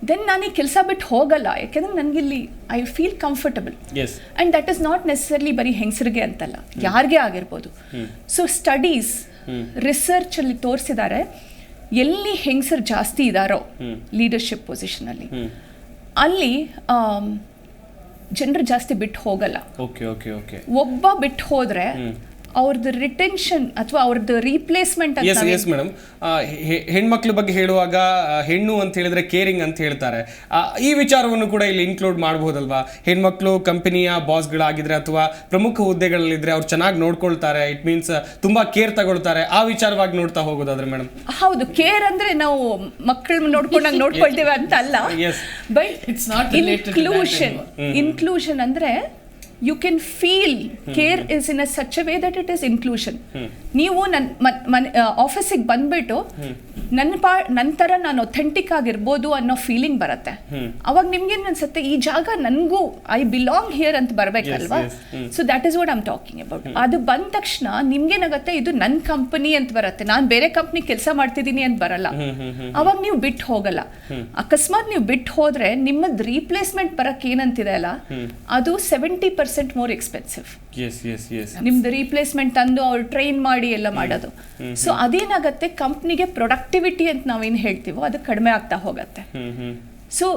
then ನಾನು ಈ ಕೆಲಸ ಬಿಟ್ಟು ಹೋಗಲ್ಲ, ಯಾಕೆಂದ್ರೆ ನನಗಿಲ್ಲಿ I feel comfortable. And that is not necessarily ಬರೀ ಹೆಂಗಸರಿಗೆ ಅಂತಲ್ಲ, ಯಾರಿಗೆ ಆಗಿರ್ಬೋದು. ಸೊ ಸ್ಟಡೀಸ್, ರಿಸರ್ಚಲ್ಲಿ ತೋರಿಸಿದ್ದಾರೆ, ಎಲ್ಲಿ ಹೆಂಗಸರು ಜಾಸ್ತಿ ಇದ್ದಾರೋ ಲೀಡರ್ಶಿಪ್ ಪೊಸಿಷನಲ್ಲಿ ಅಲ್ಲಿ ಜನರು ಜಾಸ್ತಿ ಬಿಟ್ಟು ಹೋಗಲ್ಲ. ಒಬ್ಬ ಬಿಟ್ಟು ಹೋದ್ರೆ ಅವ್ರದ್ದು ರಿಟೆನ್ಷನ್ ಅಥವಾ ಅವ್ರದ್ದು ರೀಪ್ಲೇಸ್ಮೆಂಟ್ ಅಂತ. ಎಸ್ ಮೇಡಮ್, ಹೆಣ್ಮಕ್ಳ ಬಗ್ಗೆ ಹೇಳುವಾಗ ಹೆಣ್ಣು ಅಂತ ಹೇಳಿದ್ರೆ ಕೇರಿಂಗ್ ಅಂತ ಹೇಳ್ತಾರೆ. ಈ ವಿಚಾರವನ್ನು ಕೂಡ ಇಲ್ಲಿ ಇನ್ಕ್ಲೂಡ್ ಮಾಡಬಹುದಲ್ವಾ? ಹೆಣ್ಮಕ್ಳು ಕಂಪನಿಯ ಬಾಸ್ಗಳಾಗಿದ್ರೆ ಅಥವಾ ಪ್ರಮುಖ ಹುದ್ದೆಗಳಲ್ಲಿದ್ರೆ ಅವ್ರು ಚೆನ್ನಾಗಿ ನೋಡ್ಕೊಳ್ತಾರೆ, ಇಟ್ ಮೀನ್ಸ್ ತುಂಬಾ ಕೇರ್ ತಗೊಳ್ತಾರೆ. ಆ ವಿಚಾರವಾಗಿ ನೋಡ್ತಾ ಹೋಗೋದಾದ್ರೆ ಮೇಡಮ್? ಹೌದು, ಕೇರ್ ಅಂದ್ರೆ ನಾವು ಮಕ್ಕಳು ನೋಡ್ಕೊಂಡಾಗ ನೋಡ್ಕೊಳ್ತೇವೆ ಅಂತ ಅಲ್ಲ, ಬಟ್ ಇಟ್ಸ್ ನಾಟ್ ಇನ್ಕ್ಲೂಷನ್ ಅಂದ್ರೆ you can feel care is in a such a way that it is inclusion. ನೀವು ಆಫೀಸಿಗೆ ಬಂದ್ಬಿಟ್ಟು ನನ್ನ ಥರ ನಾನು ಒಥೆಂಟಿಕ್ ಆಗಿರ್ಬೋದು ಅನ್ನೋ ಫೀಲಿಂಗ್ ಬರುತ್ತೆ. ಅವಾಗ ನಿಮ್ಗೇನು ಅನ್ಸುತ್ತೆ, ಈ ಜಾಗ ನನಗೂ ಐ ಬಿಲಾಂಗ್ ಹಿಯರ್ ಅಂತ ಬರಬೇಕಲ್ವಾ? So that is what I'm talking about. ಅದು ಬಂದ ತಕ್ಷಣ ನಿಮ್ಗೇನಾಗತ್ತೆ, ಇದು ನನ್ನ ಕಂಪನಿ ಅಂತ ಬರುತ್ತೆ, ನಾನು ಬೇರೆ ಕಂಪ್ನಿ ಕೆಲಸ ಮಾಡ್ತಿದ್ದೀನಿ ಅಂತ ಬರಲ್ಲ. ಅವಾಗ ನೀವು ಬಿಟ್ಟು ಹೋಗಲ್ಲ. ಅಕಸ್ಮಾತ್ ನೀವು ಬಿಟ್ಟು ಹೋದ್ರೆ ನಿಮ್ಮದು ರೀಪ್ಲೇಸ್ಮೆಂಟ್ ಬರಕ್ಕೆ ಏನಂತಿದೆ ಅಲ್ಲ, ಅದು 70% ಮೋರ್ ಎಕ್ಸ್ಪೆನ್ಸಿವ್. ನಿಮ್ದು ರೀಪ್ಲೇಸ್ಮೆಂಟ್ ತಂದು ಅವ್ರು ಟ್ರೈನ್ ಮಾಡಿ ಎಲ್ಲ ಮಾಡೋದು. ಸೊ ಅದೇನಾಗತ್ತೆ, ಕಂಪ್ನಿಗೆ ಪ್ರೊಡಕ್ಟಿವಿಟಿ ಅಂತ ನಾವೇನು ಹೇಳ್ತೀವೋ ಅದು ಕಡಿಮೆ ಆಗ್ತಾ ಹೋಗತ್ತೆ. ಸೊ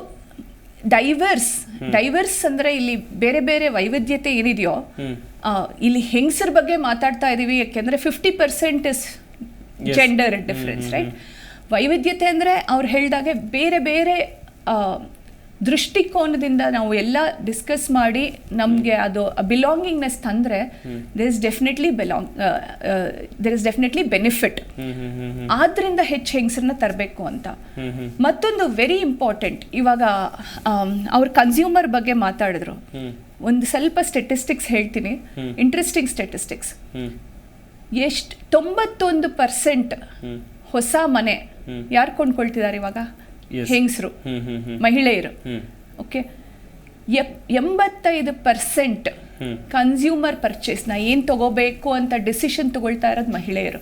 ಡೈವರ್ಸ್ ಅಂದ್ರೆ ಇಲ್ಲಿ ಬೇರೆ ಬೇರೆ ವೈವಿಧ್ಯತೆ ಏನಿದೆಯೋ, ಇಲ್ಲಿ ಹೆಂಗಸರ ಬಗ್ಗೆ ಮಾತಾಡ್ತಾ ಇದೀವಿ ಯಾಕೆಂದ್ರೆ 50% ಇಸ್ ಜೆಂಡರ್ ಡಿಫ್ರೆನ್ಸ್, ರೈಟ್? ವೈವಿಧ್ಯತೆ ಅಂದ್ರೆ ಅವ್ರು ಹೇಳ್ದಾಗೆ ಬೇರೆ ಬೇರೆ ದೃಷ್ಟಿಕೋನದಿಂದ ನಾವು ಎಲ್ಲ ಡಿಸ್ಕಸ್ ಮಾಡಿ ನಮಗೆ ಅದು ಬಿಲಾಂಗಿಂಗ್ನೆಸ್ ತಂದರೆ ದೇರ್ ಇಸ್ ಡೆಫಿನೆಟ್ಲಿ ಬೆನಿಫಿಟ್. ಆದ್ರಿಂದ ಹೆಚ್ಚು ಹೆಂಗಸರನ್ನ ತರಬೇಕು ಅಂತ. ಮತ್ತೊಂದು ವೆರಿ ಇಂಪಾರ್ಟೆಂಟ್, ಇವಾಗ ಅವ್ರ ಕನ್ಸ್ಯೂಮರ್ ಬಗ್ಗೆ ಮಾತಾಡಿದ್ರು. ಒಂದು ಸ್ವಲ್ಪ ಸ್ಟೆಟಿಸ್ಟಿಕ್ಸ್ ಹೇಳ್ತೀನಿ, ಇಂಟ್ರೆಸ್ಟಿಂಗ್ ಸ್ಟೆಟಿಸ್ಟಿಕ್ಸ್. 91% ಹೊಸ ಮನೆ ಯಾರು ಕೊಂಡ್ಕೊಳ್ತಿದ್ದಾರೆ ಇವಾಗ? ಹೆಂಗಸರು, ಮಹಿಳೆಯರು. ಓಕೆ, 85% ಕನ್ಸ್ಯೂಮರ್ ಪರ್ಚೇಸ್ನ ಏನು ತಗೋಬೇಕು ಅಂತ ಡಿಸಿಷನ್ ತಗೊಳ್ತಾ ಇರೋದು ಮಹಿಳೆಯರು.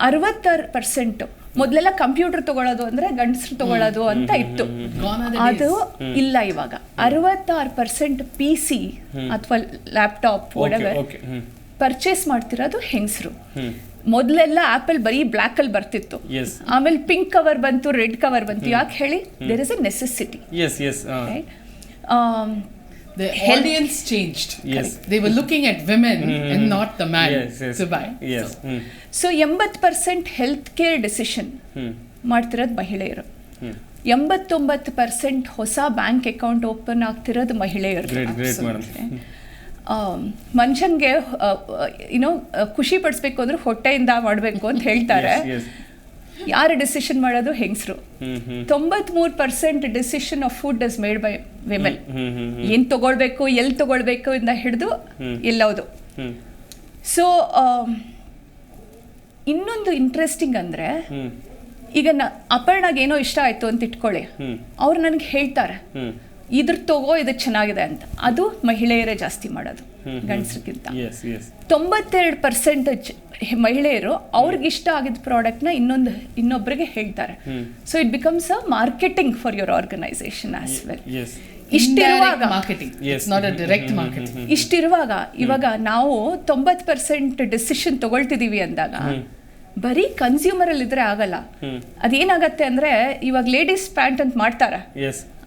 66% ಮೊದಲೆಲ್ಲ ಕಂಪ್ಯೂಟರ್ ತಗೊಳ್ಳೋದು ಅಂದ್ರೆ ಗಂಡಸರು ತಗೊಳ್ಳೋದು ಅಂತ ಇತ್ತು, ಅದು ಇಲ್ಲ ಇವಾಗ. 66% PC ಅಥವಾ ಲ್ಯಾಪ್ಟಾಪ್, ಪರ್ಚೇಸ್ ಮಾಡ್ತಿರೋದು ಹೆಂಗಸರು. ಮೊದಲೆಲ್ಲ ಆಪಲ್ ಬರೀ ಬ್ಲ್ಯಾಕ್ ಅಲ್ಲಿ ಬರ್ತಿತ್ತು, ಆಮೇಲೆ ಪಿಂಕ್ ಕವರ್ ಬಂತು, ರೆಡ್ ಕವರ್ ಬಂತು. ಯಾಕೆ ಹೇಳಿ? There is a necessity. The audience changed. Yes. They were looking at women and not the man to buy. Yes. So 80% health care decision ಮಾಡ್ತಿರೋದು ಮಹಿಳೆಯರು. 89% ಹೊಸ ಬ್ಯಾಂಕ್ ಅಕೌಂಟ್ ಓಪನ್ ಆಗ್ತಿರೋದು ಮಹಿಳೆಯರು. ಮನುಷ್ಯನ್ಗೆ ಖುಷಿ ಪಡಿಸ್ಬೇಕು ಅಂದ್ರೆ ಹೊಟ್ಟೆಯಿಂದ ಮಾಡಬೇಕು ಅಂತ ಹೇಳ್ತಾರೆ. ಯಾರು ಡಿಸಿಷನ್ ಮಾಡೋದು? ಹೆಂಗಸರು. 93% decision of food is made by women. ಏನ್ ತಗೊಳ್ಬೇಕು, ಎಲ್ಲಿ ತಗೊಳ್ಬೇಕು ಇಂದ ಹಿಡಿದು ಎಲ್ಲವುದು. ಸೊ ಇನ್ನೊಂದು ಇಂಟ್ರೆಸ್ಟಿಂಗ್ ಅಂದ್ರೆ, ಈಗ ಅಪರ್ಣಾಗ ಏನೋ ಇಷ್ಟ ಆಯ್ತು ಅಂತ ಇಟ್ಕೊಳ್ಳಿ, ಅವ್ರು ನನಗೆ ಹೇಳ್ತಾರೆ ಇದ್ರ ತಗೋ, ಇದು ಚೆನ್ನಾಗಿದೆ ಅಂತ. ಅದು ಮಹಿಳೆಯರೇ ಜಾಸ್ತಿ ಮಾಡೋದು ಗಂಡಸರಿಗಿಂತ. 92% ಮಹಿಳೆಯರು ಅವ್ರಿಗೆ ಇಷ್ಟ ಆಗಿದ್ದ ಪ್ರಾಡಕ್ಟ್ನ ಇನ್ನೊಬ್ಬರಿಗೆ ಹೇಳ್ತಾರೆ. So it becomes a marketing for your organisation as well. ಇಷ್ಟಿರುವಾಗ ಇವಾಗ ನಾವು 90% ಡಿಸಿಷನ್ ತಗೊಳ್ತಿದೀವಿ ಅಂದಾಗ ಬರೀ ಕನ್ಸ್ಯೂಮರ್ ಅಲ್ಲಿ ಇದ್ರೆ ಆಗಲ್ಲ. ಅದೇನಾಗತ್ತೆ ಅಂದ್ರೆ, ಇವಾಗ ಲೇಡೀಸ್ ಪ್ಯಾಂಟ್ ಅಂತ ಮಾಡ್ತಾರೆ,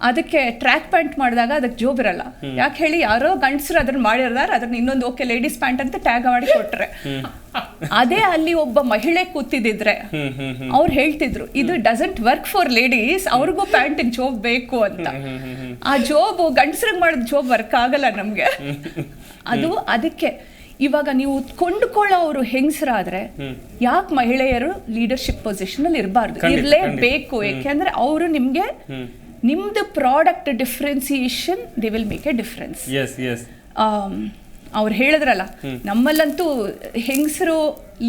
ಅದಕ್ಕೆ ಟ್ರ್ಯಾಕ್ ಪ್ಯಾಂಟ್ ಮಾಡಿದಾಗ ಅದಕ್ಕೆ ಜೋಬ್ ಇರಲ್ಲ. ಯಾಕೆ ಹೇಳಿ? ಯಾರೋ ಗಂಡಸರು ಅದನ್ನ ಮಾಡಿರ್ದಾರ, ಅದನ್ನ ಇನ್ನೊಂದು ಓಕೆ ಲೇಡೀಸ್ ಪ್ಯಾಂಟ್ ಅಂತ ಟ್ಯಾಗ್ ಮಾಡಿ ಕೊಟ್ರೆ, ಅದೇ ಅಲ್ಲಿ ಒಬ್ಬ ಮಹಿಳೆ ಕೂತಿದ್ರೆ ಅವ್ರು ಹೇಳ್ತಿದ್ರು ಇದು ಡಸಂಟ್ ವರ್ಕ್ ಫಾರ್ ಲೇಡೀಸ್, ಅವ್ರಿಗೂ ಪ್ಯಾಂಟ್ ಜೋಬ್ ಬೇಕು ಅಂತ. ಆ ಜೋಬ್ ಗಂಡಸ್ರಿಗೆ ಮಾಡಿದ ಜೋಬ್ ವರ್ಕ್ ಆಗಲ್ಲ ನಮ್ಗೆ. ಅದು ಅದಕ್ಕೆ ಇವಾಗ ನೀವು ಕೊಂಡುಕೊಳ್ಳೋ ಅವರು ಹೆಂಗಸರಾದ್ರೆ ಯಾಕೆ ಮಹಿಳೆಯರು ಲೀಡರ್ಶಿಪ್ ಪೊಸಿಷನ್ ಅಲ್ಲಿ ಇರಬಾರ್ದು? ಇರಲೇಬೇಕು. ಯಾಕೆಂದ್ರೆ ಅವರು ನಿಮ್ಗೆ ನಿಮ್ದು product differentiation they will make A difference. ಅವ್ರು ಹೇಳಿದ್ರಲ್ಲ, ನಮ್ಮಲ್ಲಂತೂ ಹೆಂಗಸರು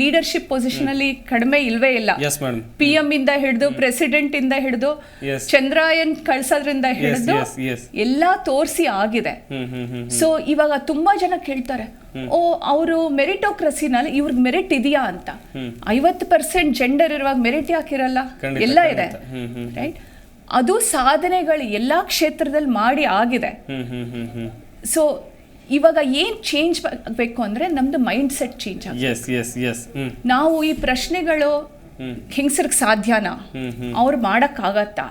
ಲೀಡರ್ಶಿಪ್ ಪೊಸಿಷನ್ ಅಲ್ಲಿ ಕಡಿಮೆ ಇಲ್ವೇ ಇಲ್ಲ. PM ಇಂದ ಹಿಡಿದು ಪ್ರೆಸಿಡೆಂಟ್ ಇಂದ ಹಿಡಿದು ಚಂದ್ರಯಾನ್ ಕಳ್ಸೋದ್ರಿಂದ ಹಿಡಿದು ಎಲ್ಲಾ ತೋರಿಸಿ ಆಗಿದೆ. ಸೊ ಇವಾಗ ತುಂಬಾ ಜನ ಕೇಳ್ತಾರೆ, ಓ ಅವರು ಮೆರಿಟೋಕ್ರಸಿನಲ್ಲಿ ಇವ್ರಿಗೆ ಮೆರಿಟ್ ಇದೆಯಾ ಅಂತ. 50% ಜೆಂಡರ್ ಇರುವಾಗ ಮೆರಿಟ್ ಯಾಕಿರಲ್ಲ? ಎಲ್ಲ ಇದೆ, ರೈಟ್? ಅದು ಸಾಧನೆಗಳು ಎಲ್ಲಾ ಕ್ಷೇತ್ರದಲ್ಲಿ ಮಾಡಿ ಆಗಿದೆ. ಸೊ ಇವಾಗ ಏನ್ ಚೇಂಜ್ ಬೇಕು ಅಂದ್ರೆ ನಮ್ದು ಮೈಂಡ್ ಸೆಟ್ ಚೇಂಜ್ ಆಗುತ್ತೆ. ನಾವು ಈ ಪ್ರಶ್ನೆಗಳು ಹೆಂಗಸರಿಗೆ ಸಾಧ್ಯನಾ, ಅವ್ರು ಮಾಡಕ್ ಆಗತ್ತಾ,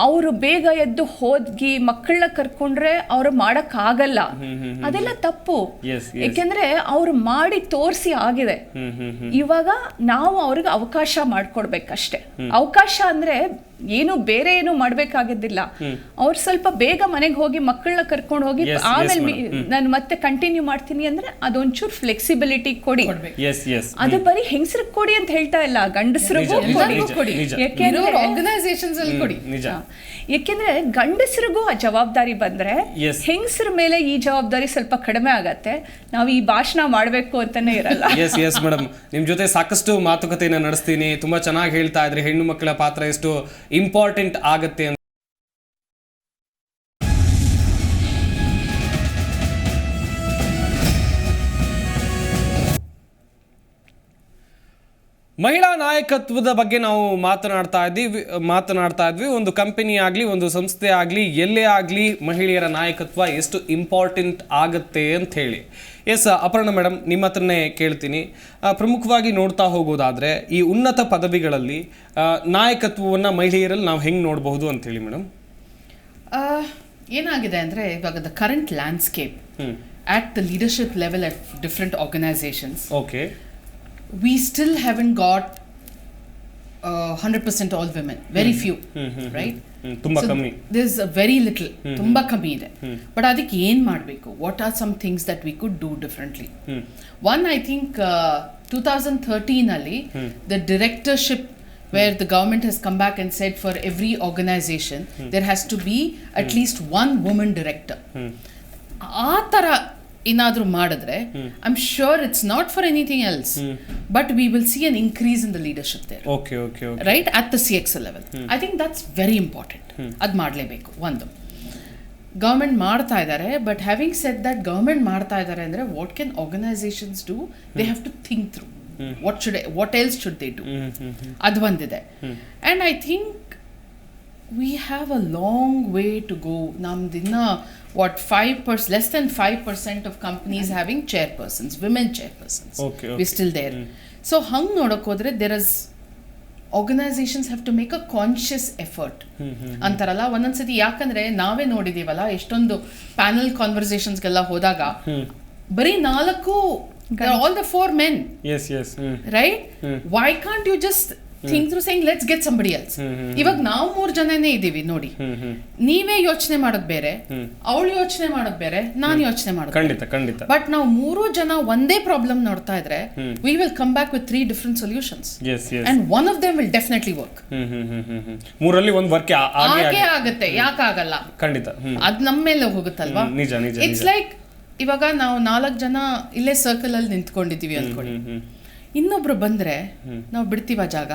ಅವರು ಬೇಗ ಎದ್ದು ಹೋಗಿ ಮಕ್ಕಳನ್ನ ಕರ್ಕೊಂಡ್ರೆ ಅವ್ರು ಮಾಡಕ್ ಆಗಲ್ಲ, ಅದೆಲ್ಲ ತಪ್ಪು. ಯಾಕೆಂದ್ರೆ ಅವ್ರು ಮಾಡಿ ತೋರಿಸಿ ಆಗಿದೆ. ಇವಾಗ ನಾವು ಅವ್ರಿಗೆ ಅವಕಾಶ ಮಾಡ್ಕೊಡ್ಬೇಕಷ್ಟೆ. ಅವಕಾಶ ಅಂದ್ರೆ ಏನು ಬೇರೆ ಏನು ಮಾಡ್ಬೇಕಾಗಿದ್ದಿಲ್ಲ. ಅವ್ರು ಸ್ವಲ್ಪ ಬೇಗ ಮನೆಗೆ ಹೋಗಿ ಮಕ್ಕಳನ್ನ ಕರ್ಕೊಂಡು ಹೋಗಿ ಆಮೇಲೆ ನಾನು ಮತ್ತೆ ಕಂಟಿನ್ಯೂ ಮಾಡ್ತೀನಿ ಅಂದ್ರೆ ಅದೊಂಚೂರು ಫ್ಲೆಕ್ಸಿಬಿಲಿಟಿ ಕೊಡಿ. ಅದು ಬರೀ ಹೆಂಗಸ್ರಿಗೆ ಕೊಡಿ ಅಂತ ಹೇಳ್ತಾ ಇಲ್ಲ, ಗಂಡಸರಿಗೂ ಕೊಡಿ. ಯಾಕೆಂದ್ರೆ ಗಂಡಸರಿಗೂ ಆ ಜವಾಬ್ದಾರಿ ಬಂದ್ರೆ ಹೆಂಗಸರ ಮೇಲೆ ಈ ಜವಾಬ್ದಾರಿ ಸ್ವಲ್ಪ ಕಡಿಮೆ ಆಗತ್ತೆ. ನಾವು ಈ ಭಾಷಣ ಮಾಡ್ಬೇಕು ಅಂತಾನೆ ಇರಲ್ಲ. ಎಸ್ ಮೇಡಮ್, ನಿಮ್ ಜೊತೆ ಸಾಕಷ್ಟು ಮಾತುಕತೆಯನ್ನ ನಡೆಸ್ತೀನಿ. ತುಂಬಾ ಚೆನ್ನಾಗಿ ಹೇಳ್ತಾ ಇದ್ರಿ ಹೆಣ್ಣು ಮಕ್ಕಳ ಪಾತ್ರ ಎಷ್ಟು ಇಂಪಾರ್ಟೆಂಟ್ ಆಗತ್ತೆ ಅಂತ. ಮಹಿಳಾ ನಾಯಕತ್ವದ ಬಗ್ಗೆ ನಾವು ಮಾತನಾಡ್ತಾ ಇದ್ವಿ. ಒಂದು ಕಂಪನಿ ಆಗಲಿ, ಒಂದು ಸಂಸ್ಥೆ ಆಗಲಿ, ಎಲ್ಲೇ ಆಗಲಿ ಮಹಿಳೆಯರ ನಾಯಕತ್ವ ಎಷ್ಟು ಇಂಪಾರ್ಟೆಂಟ್ ಆಗುತ್ತೆ ಅಂತ ಹೇಳಿ. ಎಸ್ ಅಪರ್ಣ ಮೇಡಮ್, ನಿಮ್ಮ ಹತ್ರನೇ ಕೇಳ್ತೀನಿ. ಪ್ರಮುಖವಾಗಿ ನೋಡ್ತಾ ಹೋಗೋದಾದರೆ ಈ ಉನ್ನತ ಪದವಿಗಳಲ್ಲಿ ನಾಯಕತ್ವವನ್ನು ಮಹಿಳೆಯರಲ್ಲಿ ನಾವು ಹೆಂಗೆ ನೋಡಬಹುದು ಅಂತ ಹೇಳಿ ಮೇಡಮ್? ಏನಾಗಿದೆ ಅಂದರೆ, ಇವಾಗ the current landscape at the leadership level at different organizations, okay, we still haven't got 100% all women. Very few, right? tumba kammi. There's a very little, tumba kammi ide. But adike ಏನು ಮಾಡಬೇಕು? What are some things that we could do differently? One, I think 2013 ಅಲ್ಲಿ the directorship where the government has come back and said for every organization there has to be at least one woman director. ಆ ಥರ ಏನಾದರೂ ಮಾಡಿದ್ರೆ I am sure it's not for anything else, but we will see an increase in the leadership there. Okay, right, at the CX level. I think that's very important. ಅದು ಮಾಡಲೇಬೇಕು. ಒಂದು government ಮಾಡ್ತಾ ಇದ್ದಾರೆ, but having said that government ಮಾಡ್ತಾ ಇದ್ದಾರೆ ಅಂದರೆ what can organisations do? They have to think through what else should they do? ಅದು ಒಂದಿದೆ. And I think we have a long way to go. Namdina, what, 5%, less than 5% of companies having chairpersons, women chairpersons. Okay. We're still there. So hang nodak hodre, there is organizations have to make a conscious effort ಅಂತಾರಲ್ಲ. ಒಂದೊಂದ್ಸತಿ ಯಾಕಂದ್ರೆ ನಾವೇ ನೋಡಿದೀವಲ್ಲ ಎಷ್ಟೊಂದು panel ಕಾನ್ವರ್ಸೇಷನ್ಸ್ಗೆಲ್ಲ ಹೋದಾಗ ಬರೀ 4 all the 4 men. Yes. Right? Why can't you just think through saying let's get somebody else? ಇವಾಗ ನಾವು 3 ಜನನೇ ಇದೀವಿ ನೋಡಿ. ನೀವೇ ಯೋಚನೆ ಮಾಡೋದು ಬೇರೆ, ಅವಳು ಯೋಚನೆ ಮಾಡೋದು ಬೇರೆ, ನಾನು ಯೋಚನೆ ಮಾಡೋದು ಖಂಡಿತ. ಬಟ್ ನಾವು 3 ಜನ ಒಂದೇ ಪ್ರಾಬ್ಲಮ್ ನೋಡ್ತಾ ಇದ್ರೆ we will come back with 3 different solutions. Yes. And one of them will definitely work. ಮೂರಲ್ಲಿ ಒಂದು ವರ್ಕ್ ಹಾಗೆ ಆಗುತ್ತೆ, ಯಾಕಾಗಲ್ಲ? ಖಂಡಿತ. ಅದ್ ನಮ್ಮ ಮೇಲೆ ಹೋಗುತ್ತಲ್ವಾ? ನಿಜ. ಇಟ್ಸ್ ಲೈಕ್ ಇವಾಗ ನಾವು 4 ಜನ ಇಲ್ಲೇ ಸರ್ಕಲ್ ಅಲ್ಲಿ ನಿಂತ್ಕೊಂಡಿದೀವಿ ಅನ್ಕೊಳ್ಳಿ, ಇನ್ನೊಬ್ರು ಬಂದ್ರೆ ನಾವು ಬಿಡ್ತೀವ ಜಾಗ?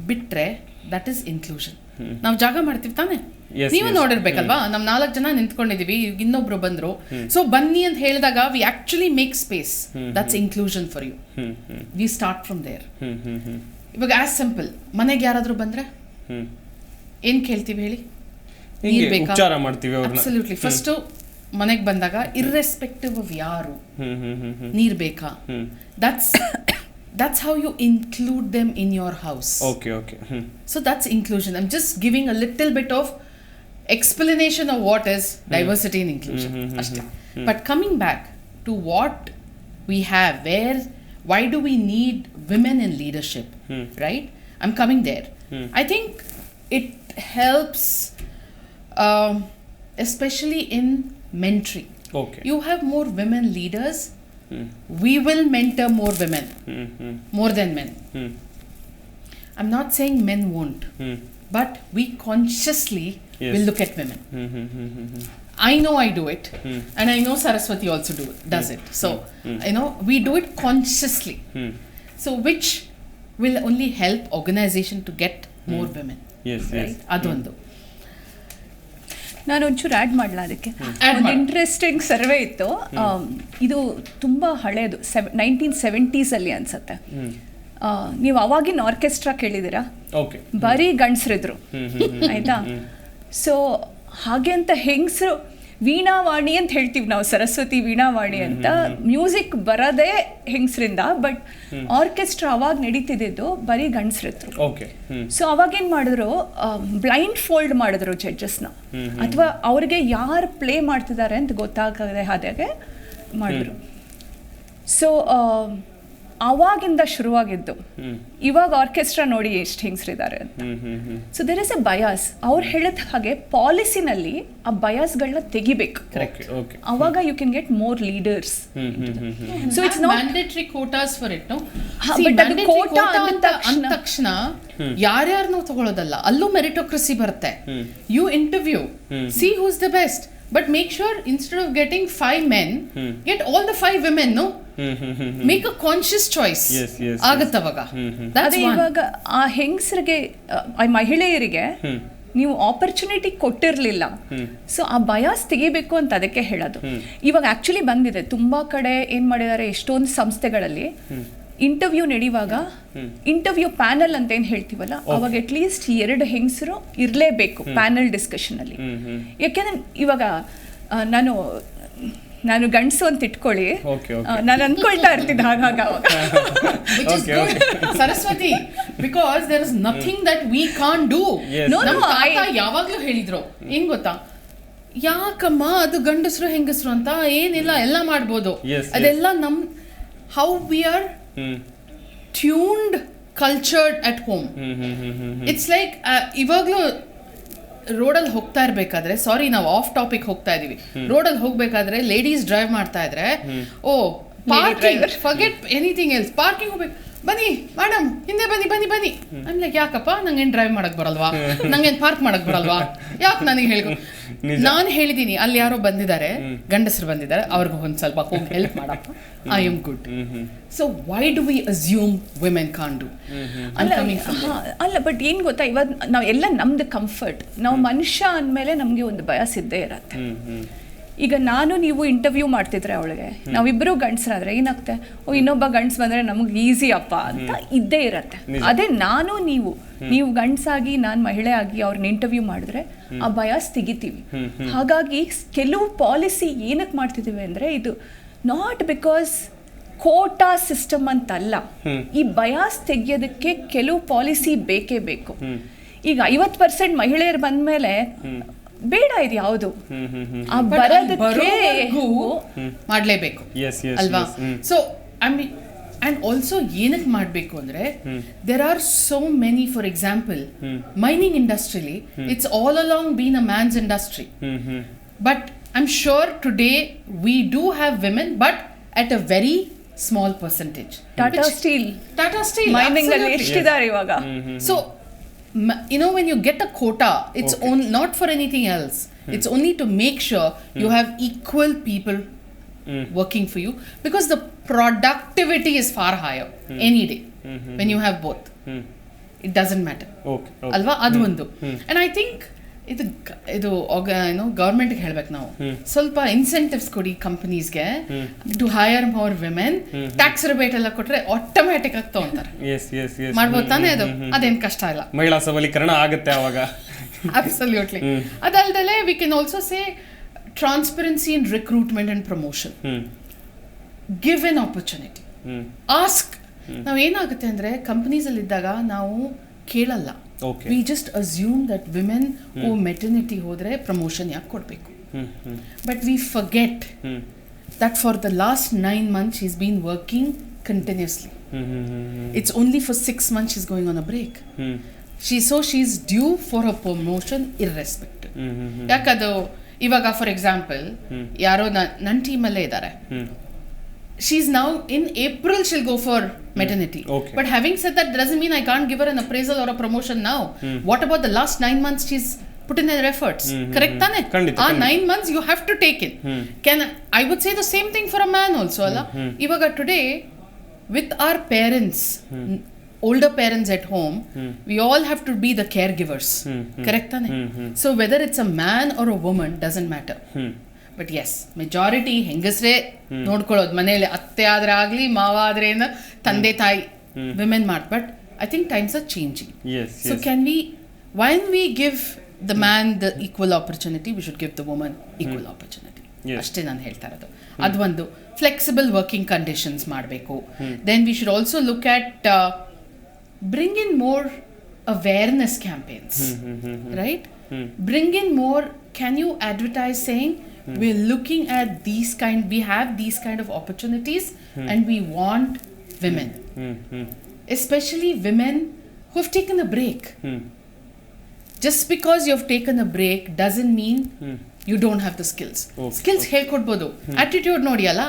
ಬಿಟ್ರೆ ದಟ್ ಇಸ್ ಇನ್ಕ್ಲೂಷನ್. ನಾವು ಜಾಗ ಮಾಡ್ತೀವಿ ತಾನೆ? ನೀವು ನೋಡಿರ್ಬೇಕಲ್ವಾ, ನಮ್ 4 ಜನ ನಿಂತ್ಕೊಂಡಿದೀವಿ, ಇನ್ನೊಬ್ರು ಬಂದ್ರು, ಸೊ ಬನ್ನಿ ಅಂತ ಹೇಳಿದಾಗ we actually make space. That's inclusion for you. We start from there. ಇವಾಗ ಆಸ್ ಸಿಂಪಲ್, ಮನೆಗೆ ಯಾರಾದ್ರೂ ಬಂದ್ರೆ ಏನ್ ಕೇಳ್ತೀವಿ ಹೇಳಿ? ನೀರ್ ಬೇಕಾ? ಉಪಚಾರ ಮಾಡ್ತೀವಿ ಅವ್ರನ್ನ. ಅಬ್ಸಲ್ಯೂಟ್ಲಿ. ಫಸ್ಟ್ ಮನೆಗೆ ಬಂದಾಗ ಇರ್ರೆಸ್ಪೆಕ್ಟಿವ್ ಆಫ್ ಯಾರು, ನೀರ್ ಬೇಕಾ? that's how you include them in your house. Okay. So that's inclusion. I'm just giving a little bit of explanation of what is diversity and inclusion. But coming back to what we have, why do we need women in leadership, right? I'm coming there. I think it helps especially in mentoring. Okay. You have more women leaders, we will mentor more women, more than men. I'm not saying men won't, but we consciously will look at women. I know I do it, and I know Saraswati also does it. So we do it consciously. So which will only help organization to get more women. Yes. ಅದೊಂದು. ನಾನು ಒಂಚೂರು add ಮಾಡಲ ಅದಕ್ಕೆ. ಒಂದು interesting survey ಇತ್ತು. ಇದು ತುಂಬ ಹಳೇದು, 1970s ಅನ್ಸುತ್ತೆ. ನೀವು ಅವಾಗಿನ ಆರ್ಕೆಸ್ಟ್ರಾ ಕೇಳಿದ್ದೀರಾ? ಬರೀ ಗಂಡಸರಿದ್ರು, ಆಯ್ತಾ? ಸೊ ಹಾಗೆ ಅಂತ ಹೆಂಗಸರು ವೀಣಾವಾಣಿ ಅಂತ ಹೇಳ್ತೀವಿ ನಾವು, ಸರಸ್ವತಿ ವೀಣಾವಾಣಿ ಅಂತ. ಮ್ಯೂಸಿಕ್ ಬರೋದೇ ಹೆಂಗಸರಿಂದ, ಬಟ್ ಆರ್ಕೆಸ್ಟ್ರಾ ಅವಾಗ ನಡೀತಿದ್ದು ಬರೀ ಗಂಡಸರಿದ್ರು. ಸೊ ಅವಾಗೇನು ಮಾಡಿದ್ರು, ಬ್ಲೈಂಡ್ ಫೋಲ್ಡ್ ಮಾಡಿದ್ರು ಜಡ್ಜಸ್ನ, ಅಥವಾ ಅವ್ರಿಗೆ ಯಾರು ಪ್ಲೇ ಮಾಡ್ತಿದ್ದಾರೆ ಅಂತ ಗೊತ್ತಾಗದೆ ಹಾಗೆ ಮಾಡಿದ್ರು. ಸೊ ಅವಾಗಿಂದ ಶುರುವಾಗಿದ್ದು. ಇವಾಗ ಆರ್ಕೆಸ್ಟ್ರಾ ನೋಡಿ ಎಷ್ಟು ಹೆಂಗಸರಿದ್ದಾರೆ ಅಂತ. So there is a bias. ಅವ್ರು ಹೇಳಿದ ಹಾಗೆ ಪಾಲಿಸಿನಲ್ಲಿ ಆ ಬಯಾಸ್ಗಳನ್ನ ತೆಗಿಬೇಕು. ಅವಾಗ you can get more leaders. So it's not mandatory quotas for it. No, but ಅದು ಕೋಟಾ ಅಂತ ಅಂದ ತಕ್ಷಣ ಯಾರ್ಯಾರನ್ನೂ ತಗೊಳ್ಳೋದಲ್ಲ, ಅಲ್ಲೂ ಮೆರಿಟೋಕ್ರಸಿ ಬರುತ್ತೆ. You interview, see who is the best, but make sure instead of getting 5 men, get all the 5 women. No, make a conscious choice. Yes. ಆಗತ್ತವಾಗ. ಅದೇ ಇವಾಗ ಆ ಹೆಂಗಸರಿಗೆ, ಆ ಮಹಿಳೆಯರಿಗೆ ನೀವು ಆಪರ್ಚುನಿಟಿ ಕೊಟ್ಟಿರಲಿಲ್ಲ. ಸೊ ಆ ಬಯಾಸ್ ತೆಗಿಬೇಕು ಅಂತ ಅದಕ್ಕೆ ಹೇಳೋದು. ಇವಾಗ ಆಕ್ಚುಲಿ ಬಂದಿದೆ ತುಂಬಾ ಕಡೆ. ಏನ್ ಮಾಡಿದ್ದಾರೆ, ಎಷ್ಟೊಂದು ಸಂಸ್ಥೆಗಳಲ್ಲಿ ಇಂಟರ್ವ್ಯೂ ನಡೆಯುವಾಗ ಇಂಟರ್ವ್ಯೂ ಪ್ಯಾನಲ್ ಅಂತ ಏನು ಹೇಳ್ತೀವಲ್ಲ, ಅವಾಗ ಅಟ್ಲೀಸ್ಟ್ 2 ಹೆಂಗಸರು ಇರಲೇಬೇಕು ಪ್ಯಾನಲ್ ಡಿಸ್ಕಷನ್ ಅಲ್ಲಿ. ಯಾಕೆಂದ್ರೆ ಇವಾಗ ನಾನು ಗಂಡಸು ಅಂತ ಇಟ್ಕೊಳ್ಳಿ, ನಾನು ಅನ್ಕೊಳ್ತಾ ಇರ್ತಿದ್ದೆ ಆಗಾಗ ಅವಾಗ. Saraswati, because there is nothing that we can't do. ಯಾವಾಗ್ಲೂ ಹೇಳಿದ್ರು ಏನ್ ಗೊತ್ತಾ, ಯಾಕಮ್ಮ ಅದು ಗಂಡಸರು ಹೆಂಗಸರು ಅಂತ ಏನಿಲ್ಲ, ಎಲ್ಲ ಮಾಡ್ಬೋದು. ಅದೆಲ್ಲ ನಮ್ how we are tuned, cultured at home. It's like ಇವಾಗ್ಲೂ ರೋಡಲ್ಲಿ ಹೋಗ್ತಾ ಇರ್ಬೇಕಾದ್ರೆ, ಸಾರಿ ನಾವು ಆಫ್ ಟಾಪಿಕ್ ಹೋಗ್ತಾ ಇದೀವಿ, ರೋಡಲ್ಲಿ ಹೋಗ್ಬೇಕಾದ್ರೆ ಲೇಡೀಸ್ ಡ್ರೈವ್ ಮಾಡ್ತಾ ಇದ್ರೆ, oh parking, forget anything else, parking ಹೋಗ್ಬೇಕು, ಬನ್ನಿ ಮೇಡಮ್ ಹಿಂದೆ ಬನ್ನಿ. ಐಮ್ ಲೈಕ್, ಯಾಕಪ್ಪ ನಂಗೇನು ಡ್ರೈವ್ ಮಾಡಕ್ ಬರಲ್ವಾ, ನಂಗೇನು ಪಾರ್ಕ್ ಮಾಡಕ್ ಬರಲ್ವಾ, ಯಾಕೆ ನನಗೆ ಹೇಳ್ಕೊ. ನಾನು ಹೇಳಿದ್ದೀನಿ, ಅಲ್ಲಿ ಯಾರೋ ಬಂದಿದ್ದಾರೆ, ಗಂಡಸರು ಬಂದಿದ್ದಾರೆ, ಅವ್ರಿಗೆ ಒಂದು ಸ್ವಲ್ಪ ಹೋಗಿ ಹೆಲ್ಪ್ ಮಾಡಪ್ಪ, I am good. So why do we assume women can do? ಅಲ್ಲ, ಬಟ್ ಏನು ಗೊತ್ತಾ, ಇವಾಗ ನಾವು ಎಲ್ಲ ನಮ್ದು ಕಂಫರ್ಟ್, ನಾವು ಮನುಷ್ಯ ಅಂದಮೇಲೆ ನಮಗೆ ಒಂದು ಬಯಸ್ ಇದ್ದೇ ಇರತ್ತೆ. ಈಗ ನಾನು ನೀವು ಇಂಟರ್ವ್ಯೂ ಮಾಡ್ತಿದ್ರೆ ಅವಳಿಗೆ ನಾವಿಬ್ಬರು ಗಂಡಸರಾದ್ರೆ ಏನಾಗುತ್ತೆ, ಇನ್ನೊಬ್ಬ ಗಂಡಸ್ ಬಂದ್ರೆ ನಮಗೆ ಈಸಿ ಅಪ್ಪ ಅಂತ ಇದ್ದೇ ಇರತ್ತೆ. ಅದೇ ನಾನು ನೀವು ಗಂಡಸಾಗಿ ನಾನು ಮಹಿಳೆ ಆಗಿ ಅವ್ರನ್ನ ಇಂಟರ್ವ್ಯೂ ಮಾಡಿದ್ರೆ ಆ ಬಯಾಸ್ ತೆಗಿತೀವಿ. ಹಾಗಾಗಿ ಕೆಲವು ಪಾಲಿಸಿ ಏನಕ್ಕೆ ಮಾಡ್ತಿದ್ದೀವಿ ಅಂದ್ರೆ ಇದು ನಾಟ್ ಬಿಕಾಸ್ ಕೋಟಾ ಸಿಸ್ಟಮ್ ಅಂತಲ್ಲ, ಈ ಬಯಾಸ್ ತೆಗಿಯೋದಕ್ಕೆ ಕೆಲವು ಪಾಲಿಸಿ ಬೇಕೇ ಬೇಕು. ಈಗ 50% ಮಹಿಳೆಯರು ಬಂದ್ಮೇಲೆ ಬೇಡ ಇದು ಯಾವುದು ಆ ಬರೋದಕ್ಕೆ ಮಾಡಲೇಬೇಕು ಅಲ್ವಾ. So I mean and also ಏನಕ್ಕೆ ಮಾಡಬೇಕು ಅಂದ್ರೆ there are so many, for example mining ಇಂಡಸ್ಟ್ರಿಲಿ it's all along been a man's industry, but I am sure today we do have women but at a very small percentage. Tata Steel mining ಅಲ್ಲಿ ಎಷ್ಟಿದ್ದಾರೆ ಇವಾಗ. So you know, when you get a quota, it's not for anything else. It's only to make sure you have equal people working for you, because the productivity is far higher any day when you have both. It doesn't matter. Alva adu ಒಂದು. And I think ಇದು ಗವರ್ಮೆಂಟ್ಗೆ ಹೇಳ್ಬೇಕು ನಾವು, ಸ್ವಲ್ಪ incentives ಕೊಡಿ ಕಂಪನೀಸ್ಗೆ to hire more women. Tax rebate ಎಲ್ಲ ಕೊಟ್ರೆ automatic ಆಗಿ ತಗೊಂತಾರೆ. ಮಾಡ್ಬೋದು ತಾನೇ, ಅದೇನು ಕಷ್ಟ ಇಲ್ಲ, ಮಹಿಳಾ ಸಬಲೀಕರಣ ಆಗುತ್ತೆ ಅವಾಗ. ಅಬ್ಸಲ್ಯೂಟ್ಲಿ. ಅದಲ್ದಲೆ we can also say transparency in recruitment and promotion. Give an opportunity, ask. ನಾವು ಏನಾಗುತ್ತೆ ಅಂದ್ರೆ ಕಂಪನೀಸ್ ಅಲ್ಲಿ ಇದ್ದಾಗ ನಾವು ಕೇಳಲ್ಲ. We just assume that women who maternity hodre promotion yak kodbeku. But we forget that for the last 9 months she's been working continuously. It's only for 6 months she's going on a break. She's due for a promotion irrespective. Yakadu ivaga for example yaro nan team alle idare, she's now in April she'll go for maternity. But having said that doesn't mean I can't give her an appraisal or a promotion now. What about the last 9 months she's put in her efforts? Correct tane? 9 months you have to take it. I would say the same thing for a man also, alla. Ivaga today with our parents, older parents at home, we all have to be the caregivers. Correct tane? So whether it's a man or a woman doesn't matter. But yes majority ಹೆಂಗಸ್ರೇ ನೋಡ್ಕೊಳ್ಳೋದು ಮನೇಲಿ, ಅತ್ತೆ ಆದ್ರೆ ಆಗ್ಲಿ ಮಾವ ಆದ್ರೆ ತಂದೆ ತಾಯಿ ವಿಮೆನ್ ಮಾಡ್. But I think times are changing. So can we when we give the man the equal opportunity, we should give the woman equal opportunity. ಅಷ್ಟೇ ನಾನು ಹೇಳ್ತಾ ಇರೋದು. ಅದೊಂದು ಫ್ಲೆಕ್ಸಿಬಲ್ ವರ್ಕಿಂಗ್ ಕಂಡೀಷನ್ಸ್ ಮಾಡಬೇಕು. Then we should also look at bring in more awareness campaigns, right? Bring in more. Can you advertise saying we're looking at we have these kind of opportunities and we want women, especially women who have taken a break. Just because you have taken a break doesn't mean you don't have the skills. Skills ಹೇಳ್ಕೊಡ್ಬೋದು. Attitude ನೋಡಿ ಅಲ್ಲ,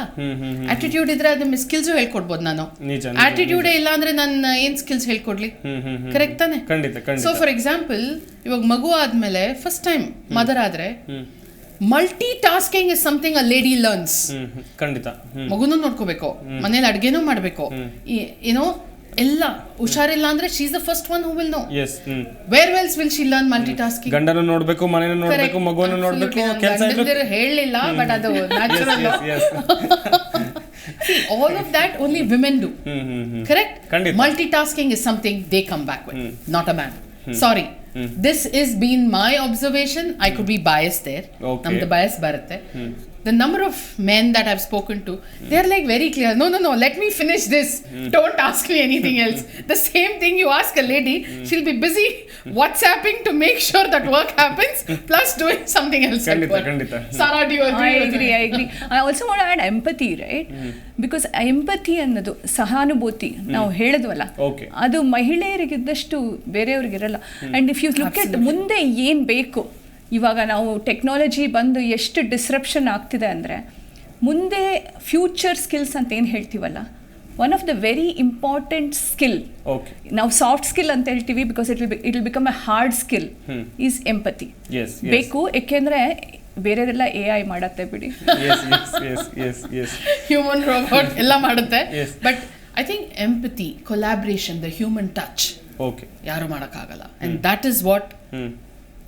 attitude ಇದ್ರೆ ನಿಮ್ಮ skills ಹೇಳ್ಕೊಡ್ಬೋದು. ನಾನು ಆಟಿಟ್ಯೂಡೇ ಇಲ್ಲ ಅಂದ್ರೆ ನಾನು ಏನ್ ಸ್ಕಿಲ್ಸ್ ಹೇಳ್ಕೊಡ್ಲಿ? ಕರೆಕ್ಟ್ ತಾನೆ? ಸೊ ಫಾರ್ ಎಕ್ಸಾಂಪಲ್ ಇವಾಗ ಮಗು ಆದ್ಮೇಲೆ ಫಸ್ಟ್ ಟೈಮ್ ಮದರ್ ಆದ್ರೆ multi tasking is something a lady learns. ಖಂಡಿತ. ಮಗುನೂ ನೋಡ್ಕೋಬೇಕು, ಮನೇಲಿ ಅಡ್ಗೆನೂ ಮಾಡ್ಬೇಕು, ಏನೋ ಎಲ್ಲ ಹುಷಾರಿಲ್ಲ ಅಂದ್ರೆ she is the first one who will know. Where else will she learn multitasking? ಗಂಡನ ನೋಡ್ಬೇಕು, ಮನೆನ ನೋಡ್ಬೇಕು, ಮಗುವನ್ನು ನೋಡ್ಬೇಕು, ಕೆಲಸ ಹೇಳಿಲ್ಲ ಬಟ್ ಅದು natural. See, all of that only women do. Correct? Multitasking is something they come back with, not a man. Sorry. This is been my observation. I could be biased there. Namda bias barutte. The number of men that I've spoken to, they're like very clear. No, let me finish this. Don't ask me anything else. The same thing you ask a lady, she'll be busy WhatsApping to make sure that work happens, plus doing something else. Kandita. Sarah, do you agree? I agree. I also want to add empathy, right? Because empathy ಅನ್ನೋದು ಸಹಾನುಭೂತಿ ನಾವು ಹೇಳಿದ್ವಲ್ಲ, ಅದು ಮಹಿಳೆಯರಿಗಿದ್ದಷ್ಟು ಬೇರೆಯವ್ರಿಗಿರಲ್ಲ. And if you look at ಮುಂದೆ ಏನು ಬೇಕು, ಇವಾಗ ನಾವು ಟೆಕ್ನಾಲಜಿ ಬಂದು ಎಷ್ಟು ಡಿಸ್ರಪ್ಷನ್ ಆಗ್ತಿದೆ ಅಂದರೆ, ಮುಂದೆ ಫ್ಯೂಚರ್ ಸ್ಕಿಲ್ಸ್ ಅಂತ ಏನು ಹೇಳ್ತೀವಲ್ಲ, one of the very important skill, ನಾವು ಸಾಫ್ಟ್ ಸ್ಕಿಲ್ ಅಂತ ಹೇಳ್ತೀವಿ because it will become A hard skill, is empathy ಬೇಕು. ಏಕೆಂದರೆ ಬೇರೆದೆಲ್ಲ AI ಮಾಡತ್ತೆ ಬಿಡಿ, ಹ್ಯೂಮನ್ ರೋಬೋಟ್ ಎಲ್ಲ ಮಾಡುತ್ತೆ. But I think empathy, collaboration, the human touch ಯಾರು ಮಾಡೋಕ್ಕಾಗಲ್ಲ. And that is what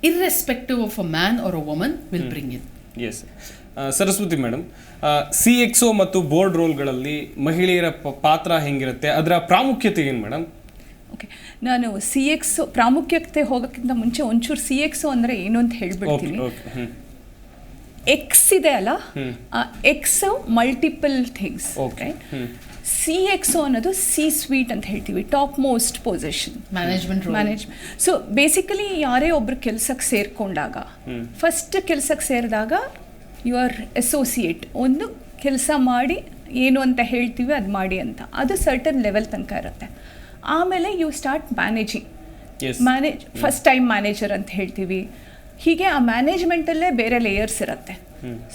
irrespective of a man or a woman will bring in. Yes. Saraswati madam, CXO ಮತ್ತು board ರೋಲ್ಗಳಲ್ಲಿ ಮಹಿಳೆಯರ ಪಾತ್ರ ಹೆಂಗಿರುತ್ತೆ, ಅದರ ಪ್ರಾಮುಖ್ಯತೆ ಏನು ಮೇಡಮ್? ಓಕೆ, ನಾನು CXO ಪ್ರಾಮುಖ್ಯತೆ ಹೋಗೋಕ್ಕಿಂತ ಮುಂಚೆ ಒಂಚೂರು CXO ಅಂದರೆ ಏನು ಅಂತ ಹೇಳ್ಬಿಡ್ತೀನಿ. ಎಕ್ಸ್ ಇದೆ ಅಲ್ಲ, ಎಕ್ಸ್ ಮಲ್ಟಿಪಲ್ ಥಿಂಗ್ಸ್. CXO ಅನ್ನೋದು C-suite ಅಂತ ಹೇಳ್ತೀವಿ, top most position, management. So basically ಯಾರೇ ಒಬ್ರು ಕೆಲ್ಸಕ್ಕೆ ಸೇರ್ಕೊಂಡಾಗ, ಫಸ್ಟ್ ಕೆಲ್ಸಕ್ಕೆ ಸೇರಿದಾಗ ಯುವರ್ ಅಸೋಸಿಯೇಟ್ ಒಂದು ಕೆಲಸ ಮಾಡಿ ಏನು ಅಂತ ಹೇಳ್ತೀವಿ ಅದು ಮಾಡಿ ಅಂತ, ಅದು ಸರ್ಟನ್ ಲೆವೆಲ್ ತನಕ ಇರುತ್ತೆ. ಆಮೇಲೆ you start manage first time manager ಅಂತ ಹೇಳ್ತೀವಿ. ಹೀಗೆ ಆ ಮ್ಯಾನೇಜ್ಮೆಂಟಲ್ಲೇ ಬೇರೆ ಲೇಯರ್ಸ್ ಇರುತ್ತೆ.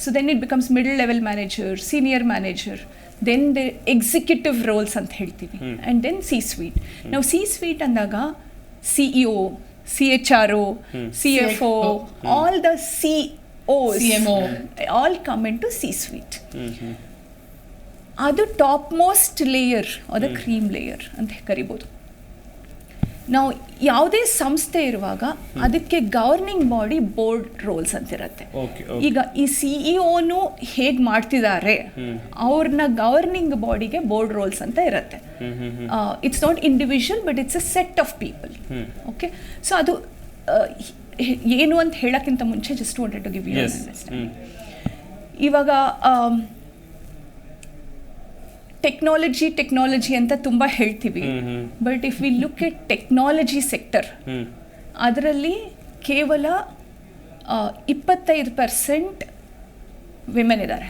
So then it becomes middle level manager, senior manager, then the executive roles ಅಂತ ಹೇಳ್ತೀವಿ, ಆ್ಯಂಡ್ ದೆನ್ C-suite. ನಾವು C-suite ಅಂದಾಗ CEO, CHRO, CFO, all the COs, CMO, all come in to C-suite. ಅದು ಟಾಪ್ ಮೋಸ್ಟ್ ಲೇಯರ್, ಅದು cream layer ಅಂತ ಕರಿಬೋದು. ನಾವು ಯಾವುದೇ ಸಂಸ್ಥೆ ಇರುವಾಗ ಅದಕ್ಕೆ ಗವರ್ನಿಂಗ್ ಬಾಡಿ ಬೋರ್ಡ್ ರೋಲ್ಸ್ ಅಂತಿರುತ್ತೆ. ಈಗ ಈ CEO ಹೇಗೆ ಮಾಡ್ತಿದ್ದಾರೆ ಅವ್ರನ್ನ ಗವರ್ನಿಂಗ್ ಬಾಡಿಗೆ ಬೋರ್ಡ್ ರೋಲ್ಸ್ ಅಂತ ಇರುತ್ತೆ. It's not individual but it's a set of people. Okay, so ಅದು ಏನು ಅಂತ ಹೇಳೋಕ್ಕಿಂತ ಮುಂಚೆ just wanted to give you understand. ಇವಾಗ ಟೆಕ್ನಾಲಜಿ ಅಂತ ತುಂಬ ಹೇಳ್ತೀವಿ, but if we look at technology sector, ಅದರಲ್ಲಿ ಕೇವಲ 25% ವಿಮೆನ್ ಇದ್ದಾರೆ.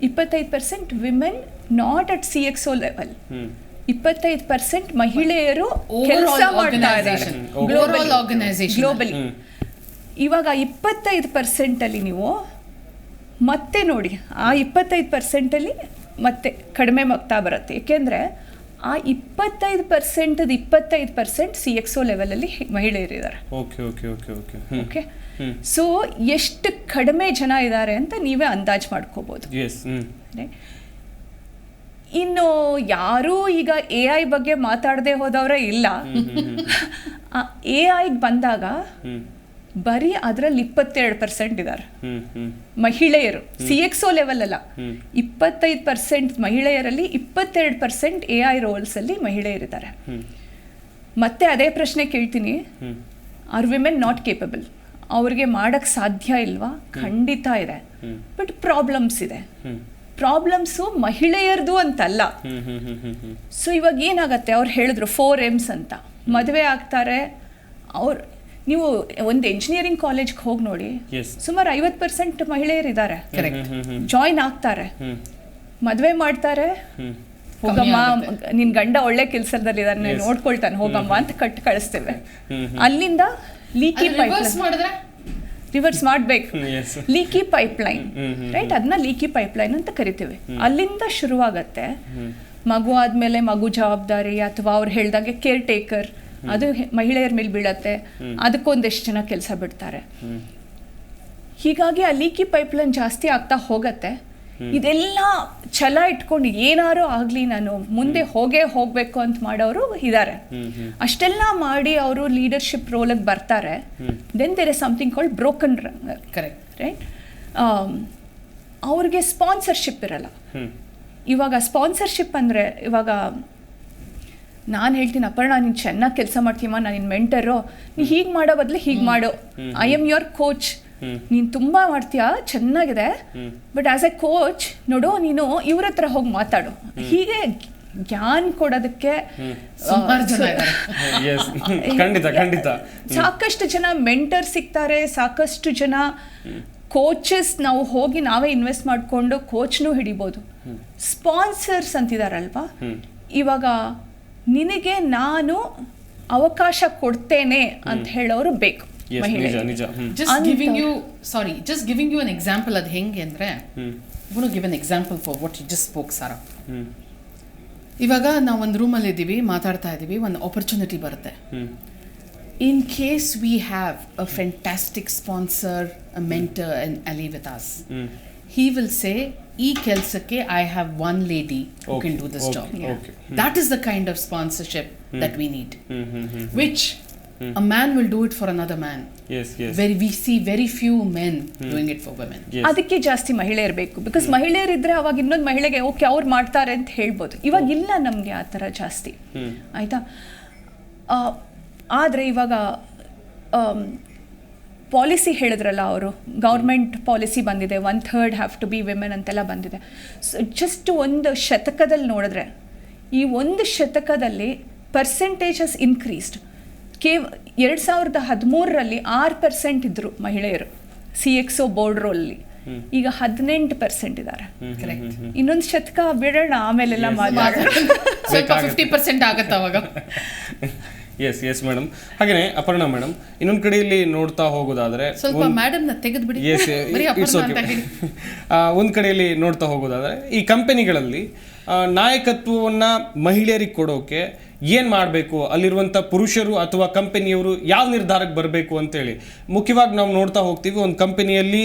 25% women not at CXO level. 25% ಮಹಿಳೆಯರು ಕೆಲಸ ಮಾಡ್ತಾ ಇದ್ದಾರೆ ಗ್ಲೋಬಲಿ. ಇವಾಗ 25% ನೀವು ಮತ್ತೆ ನೋಡಿ, ಆ 25% ಮತ್ತೆ ಕಡಿಮೆ ಆಗ್ತಾ ಬರುತ್ತೆ. ಏಕೆಂದರೆ ಆ 25% CXO ಲೆವೆಲಲ್ಲಿ ಮಹಿಳೆಯರಿದ್ದಾರೆ. ಓಕೆ, ಸೊ ಎಷ್ಟು ಕಡಿಮೆ ಜನ ಇದ್ದಾರೆ ಅಂತ ನೀವೇ ಅಂದಾಜು ಮಾಡ್ಕೋಬೋದು. ಇನ್ನು ಯಾರೂ ಈಗ AI ಬಗ್ಗೆ ಮಾತಾಡದೆ ಹೋದವರೇ ಇಲ್ಲ. AI ಬಂದಾಗ ಬರೀ ಅದರಲ್ಲಿ 22% ಇದ್ದಾರೆ ಮಹಿಳೆಯರು. CXO ಲೆವೆಲ್ ಅಲ್ಲ, 25% ಮಹಿಳೆಯರಲ್ಲಿ 22% AI ರೋಲ್ಸ್ ಅಲ್ಲಿ ಮಹಿಳೆಯರಿದ್ದಾರೆ. ಮತ್ತೆ ಅದೇ ಪ್ರಶ್ನೆ ಕೇಳ್ತೀನಿ, ಆರ್ ವಿಮೆನ್ ನಾಟ್ ಕೇಪಬಲ್? ಅವ್ರಿಗೆ ಮಾಡಕ್ ಸಾಧ್ಯ ಇಲ್ವಾ? ಖಂಡಿತ ಇದೆ, ಬಟ್ ಪ್ರಾಬ್ಲಮ್ಸ್ ಇದೆ. ಪ್ರಾಬ್ಲಮ್ಸು ಮಹಿಳೆಯರದು ಅಂತಲ್ಲ. ಸೊ ಇವಾಗ ಏನಾಗತ್ತೆ, ಅವ್ರು ಹೇಳಿದ್ರು 4Ms ಅಂತ. ಮದುವೆ ಆಗ್ತಾರೆ, ನೀವು ಒಂದು ಎಂಜಿನಿಯರಿಂಗ್ ಕಾಲೇಜ್ಗೆ ಹೋಗಿ ನೋಡಿ, ಸುಮಾರು 50% ಮಹಿಳೆಯರಿದ್ದಾರೆ. ಜಾಯಿನ್ ಆಗ್ತಾರೆ, ಮದುವೆ ಮಾಡ್ತಾರೆ, ಹೋಗಮ್ಮ ನಿನ್ ಗಂಡ ಒಳ್ಳೆ ಕೆಲಸದಲ್ಲಿದ್ದಾರೆ, ನಾನು ನೋಡ್ಕೊಳ್ತಾನೆ, ಹೋಗಮ್ಮ ಅಂತ ಕಟ್ಟಿ ಕಳಿಸ್ತೇವೆ. ಅಲ್ಲಿಂದ ಲೀಕಿ ರಿವರ್ಸ್ ಮಾಡ್ಬೇಕು, ಲೀಕಿ ಪೈಪ್ಲೈನ್, ರೈಟ್? ಅದನ್ನ ಲೀಕಿ ಪೈಪ್ಲೈನ್ ಅಂತ ಕರಿತೀವಿ. ಅಲ್ಲಿಂದ ಶುರುವಾಗತ್ತೆ. ಮಗು ಆದ್ಮೇಲೆ ಮಗು ಜವಾಬ್ದಾರಿ, ಅಥವಾ ಅವ್ರು ಹೇಳ್ದಂಗೆ ಕೇರ್ ಟೇಕರ್, ಅದು ಮಹಿಳೆಯರ ಮೇಲೆ ಬೀಳತ್ತೆ. ಅದಕ್ಕೊಂದೆಷ್ಟು ಜನ ಕೆಲಸ ಬಿಡ್ತಾರೆ. ಹೀಗಾಗಿ ಆ ಲೀಕಿ ಪೈಪ್ಲೈನ್ ಜಾಸ್ತಿ ಆಗ್ತಾ ಹೋಗತ್ತೆ. ಇದೆಲ್ಲ ಛಲ ಇಟ್ಕೊಂಡು ಏನಾರು ಆಗಲಿ ನಾನು ಮುಂದೆ ಹೋಗಬೇಕು ಅಂತ ಮಾಡೋರು ಇದ್ದಾರೆ. ಅಷ್ಟೆಲ್ಲ ಮಾಡಿ ಅವರು ಲೀಡರ್ಶಿಪ್ ರೋಲಿಗೆ ಬರ್ತಾರೆ. Then there is something called broken runner, right? ಅವ್ರಿಗೆ ಸ್ಪಾನ್ಸರ್ಶಿಪ್ ಇರಲ್ಲ. ಇವಾಗ ಸ್ಪಾನ್ಸರ್ಶಿಪ್ ಅಂದರೆ, ಇವಾಗ ನಾನು ಹೇಳ್ತೀನಿ, ಅಪರ್ಣ ನೀನು ಚೆನ್ನಾಗಿ ಕೆಲಸ ಮಾಡ್ತೀಯಮ್ಮ, ನಾನು ನಿನ್ನ ಮೆಂಟರು, ನೀ ಹೀಗೆ ಮಾಡೋ ಬದಲು ಹೀಗೆ ಮಾಡೋ, ಐ ಆಮ್ ಯುವರ್ ಕೋಚ್, ನೀನು ತುಂಬ ಮಾಡ್ತೀಯಾ, ಚೆನ್ನಾಗಿದೆ, ಬಟ್ ಆಸ್ ಎ ಕೋಚ್ ನೋಡು, ನೀನು ಇವ್ರ ಹತ್ರ ಹೋಗಿ ಮಾತಾಡು. ಹೀಗೆ ಜ್ಞಾನ ಕೊಡೋದಕ್ಕೆ ಸಾಕಷ್ಟು ಜನ ಮೆಂಟರ್ ಸಿಗ್ತಾರೆ, ಸಾಕಷ್ಟು ಜನ ಕೋಚಸ್ ನಾವು ಹೋಗಿ ನಾವೇ ಇನ್ವೆಸ್ಟ್ ಮಾಡಿಕೊಂಡು ಕೋಚ್ನೂ ಹಿಡಿಬೋದು. ಸ್ಪಾನ್ಸರ್ಸ್ ಅಂತಿದಾರಲ್ವಾ, ಇವಾಗ ನಿನಗೆ ನಾನು ಅವಕಾಶ ಕೊಡ್ತೇನೆ ಅಂತ ಹೇಳೋರು ಬೇಕು. Just giving you an example, ಅದು ಹೆಂಗೆ ಅಂದರೆ, I'm going to give an example for what you just spoke, Sara. ಇವಾಗ ನಾವು ಒಂದು ರೂಮಲ್ಲಿ ಇದ್ದೀವಿ, ಮಾತಾಡ್ತಾ ಇದ್ದೀವಿ, ಒಂದು ಆಪರ್ಚುನಿಟಿ ಬರುತ್ತೆ. In case we have a fantastic sponsor, a mentor, an ally with us, he will say, "E kelsakke I have one lady who can do this job." That is the kind of sponsorship that we need, which a man will do it for another man. Yes, yes. We see very few men doing it for women. Yes. ಅದಕ್ಕೆ ಜಾಸ್ತಿ ಮಹಿಳೆ ಇರಬೇಕು. Because ಮಹಿಳೆಯರಿದ್ರೆ ಅವಾಗ ಇನ್ನೊಂದು ಮಹಿಳೆಗೆ okay ಅವ್ರು ಮಾಡ್ತಾರೆ ಅಂತ ಹೇಳ್ಬೋದು. ಇವಾಗ ಇಲ್ಲ ನಮಗೆ ಆ ಥರ ಜಾಸ್ತಿ, ಆಯಿತಾ. ಆದರೆ ಇವಾಗ ಪಾಲಿಸಿ ಹೇಳಿದ್ರಲ್ಲ ಅವರು, ಗೌರ್ಮೆಂಟ್ ಪಾಲಿಸಿ ಬಂದಿದೆ, 1/3 ಹ್ಯಾವ್ ಟು ಬಿ ವಿಮೆನ್ ಅಂತೆಲ್ಲ ಬಂದಿದೆ. ಸೊ ಜಸ್ಟ್ ಒಂದು ಶತಕದಲ್ಲಿ ನೋಡಿದ್ರೆ, ಈ ಒಂದು ಶತಕದಲ್ಲಿ ಪರ್ಸೆಂಟೇಜಸ್ ಇನ್ಕ್ರೀಸ್ಡ್. 2013ರಲ್ಲಿ 6% ಇದ್ದರು ಮಹಿಳೆಯರು CXO ಬೋರ್ಡ್ ರೋಲಲ್ಲಿ, ಈಗ 18% ಇದ್ದಾರೆ. ಇನ್ನೊಂದು ಶತಕ ಬಿಡೋಣ, ಆಮೇಲೆಲ್ಲ ಸ್ವಲ್ಪ 50% ಆಗತ್ತೆ ಅವಾಗ. Yes yes madam. ಹಾಗೆಯೇ ಅಪರ್ಣಾ ಮೇಡಮ್, ಇನ್ನೊಂದು ಕಡೆಯಲ್ಲಿ ನೋಡ್ತಾ ಹೋಗೋದಾದ್ರೆ, ಸ್ವಲ್ಪ ಮೇಡಮ್ ನ ತೆಗೆದ್ಬಿಡಿ. ಒಂದು ಕಡೆಯಲ್ಲಿ ನೋಡ್ತಾ ಹೋಗೋದಾದ್ರೆ, ಈ ಕಂಪನಿಗಳಲ್ಲಿ ನಾಯಕತ್ವವನ್ನು ಮಹಿಳೆಯರಿಗೆ ಕೊಡೋಕೆ ಏನು ಮಾಡಬೇಕು, ಅಲ್ಲಿರುವಂಥ ಪುರುಷರು ಅಥವಾ ಕಂಪನಿಯವರು ಯಾವ ನಿರ್ಧಾರಕ್ಕೆ ಬರಬೇಕು ಅಂತೇಳಿ ಮುಖ್ಯವಾಗಿ ನಾವು ನೋಡ್ತಾ ಹೋಗ್ತೀವಿ. ಒಂದು ಕಂಪನಿಯಲ್ಲಿ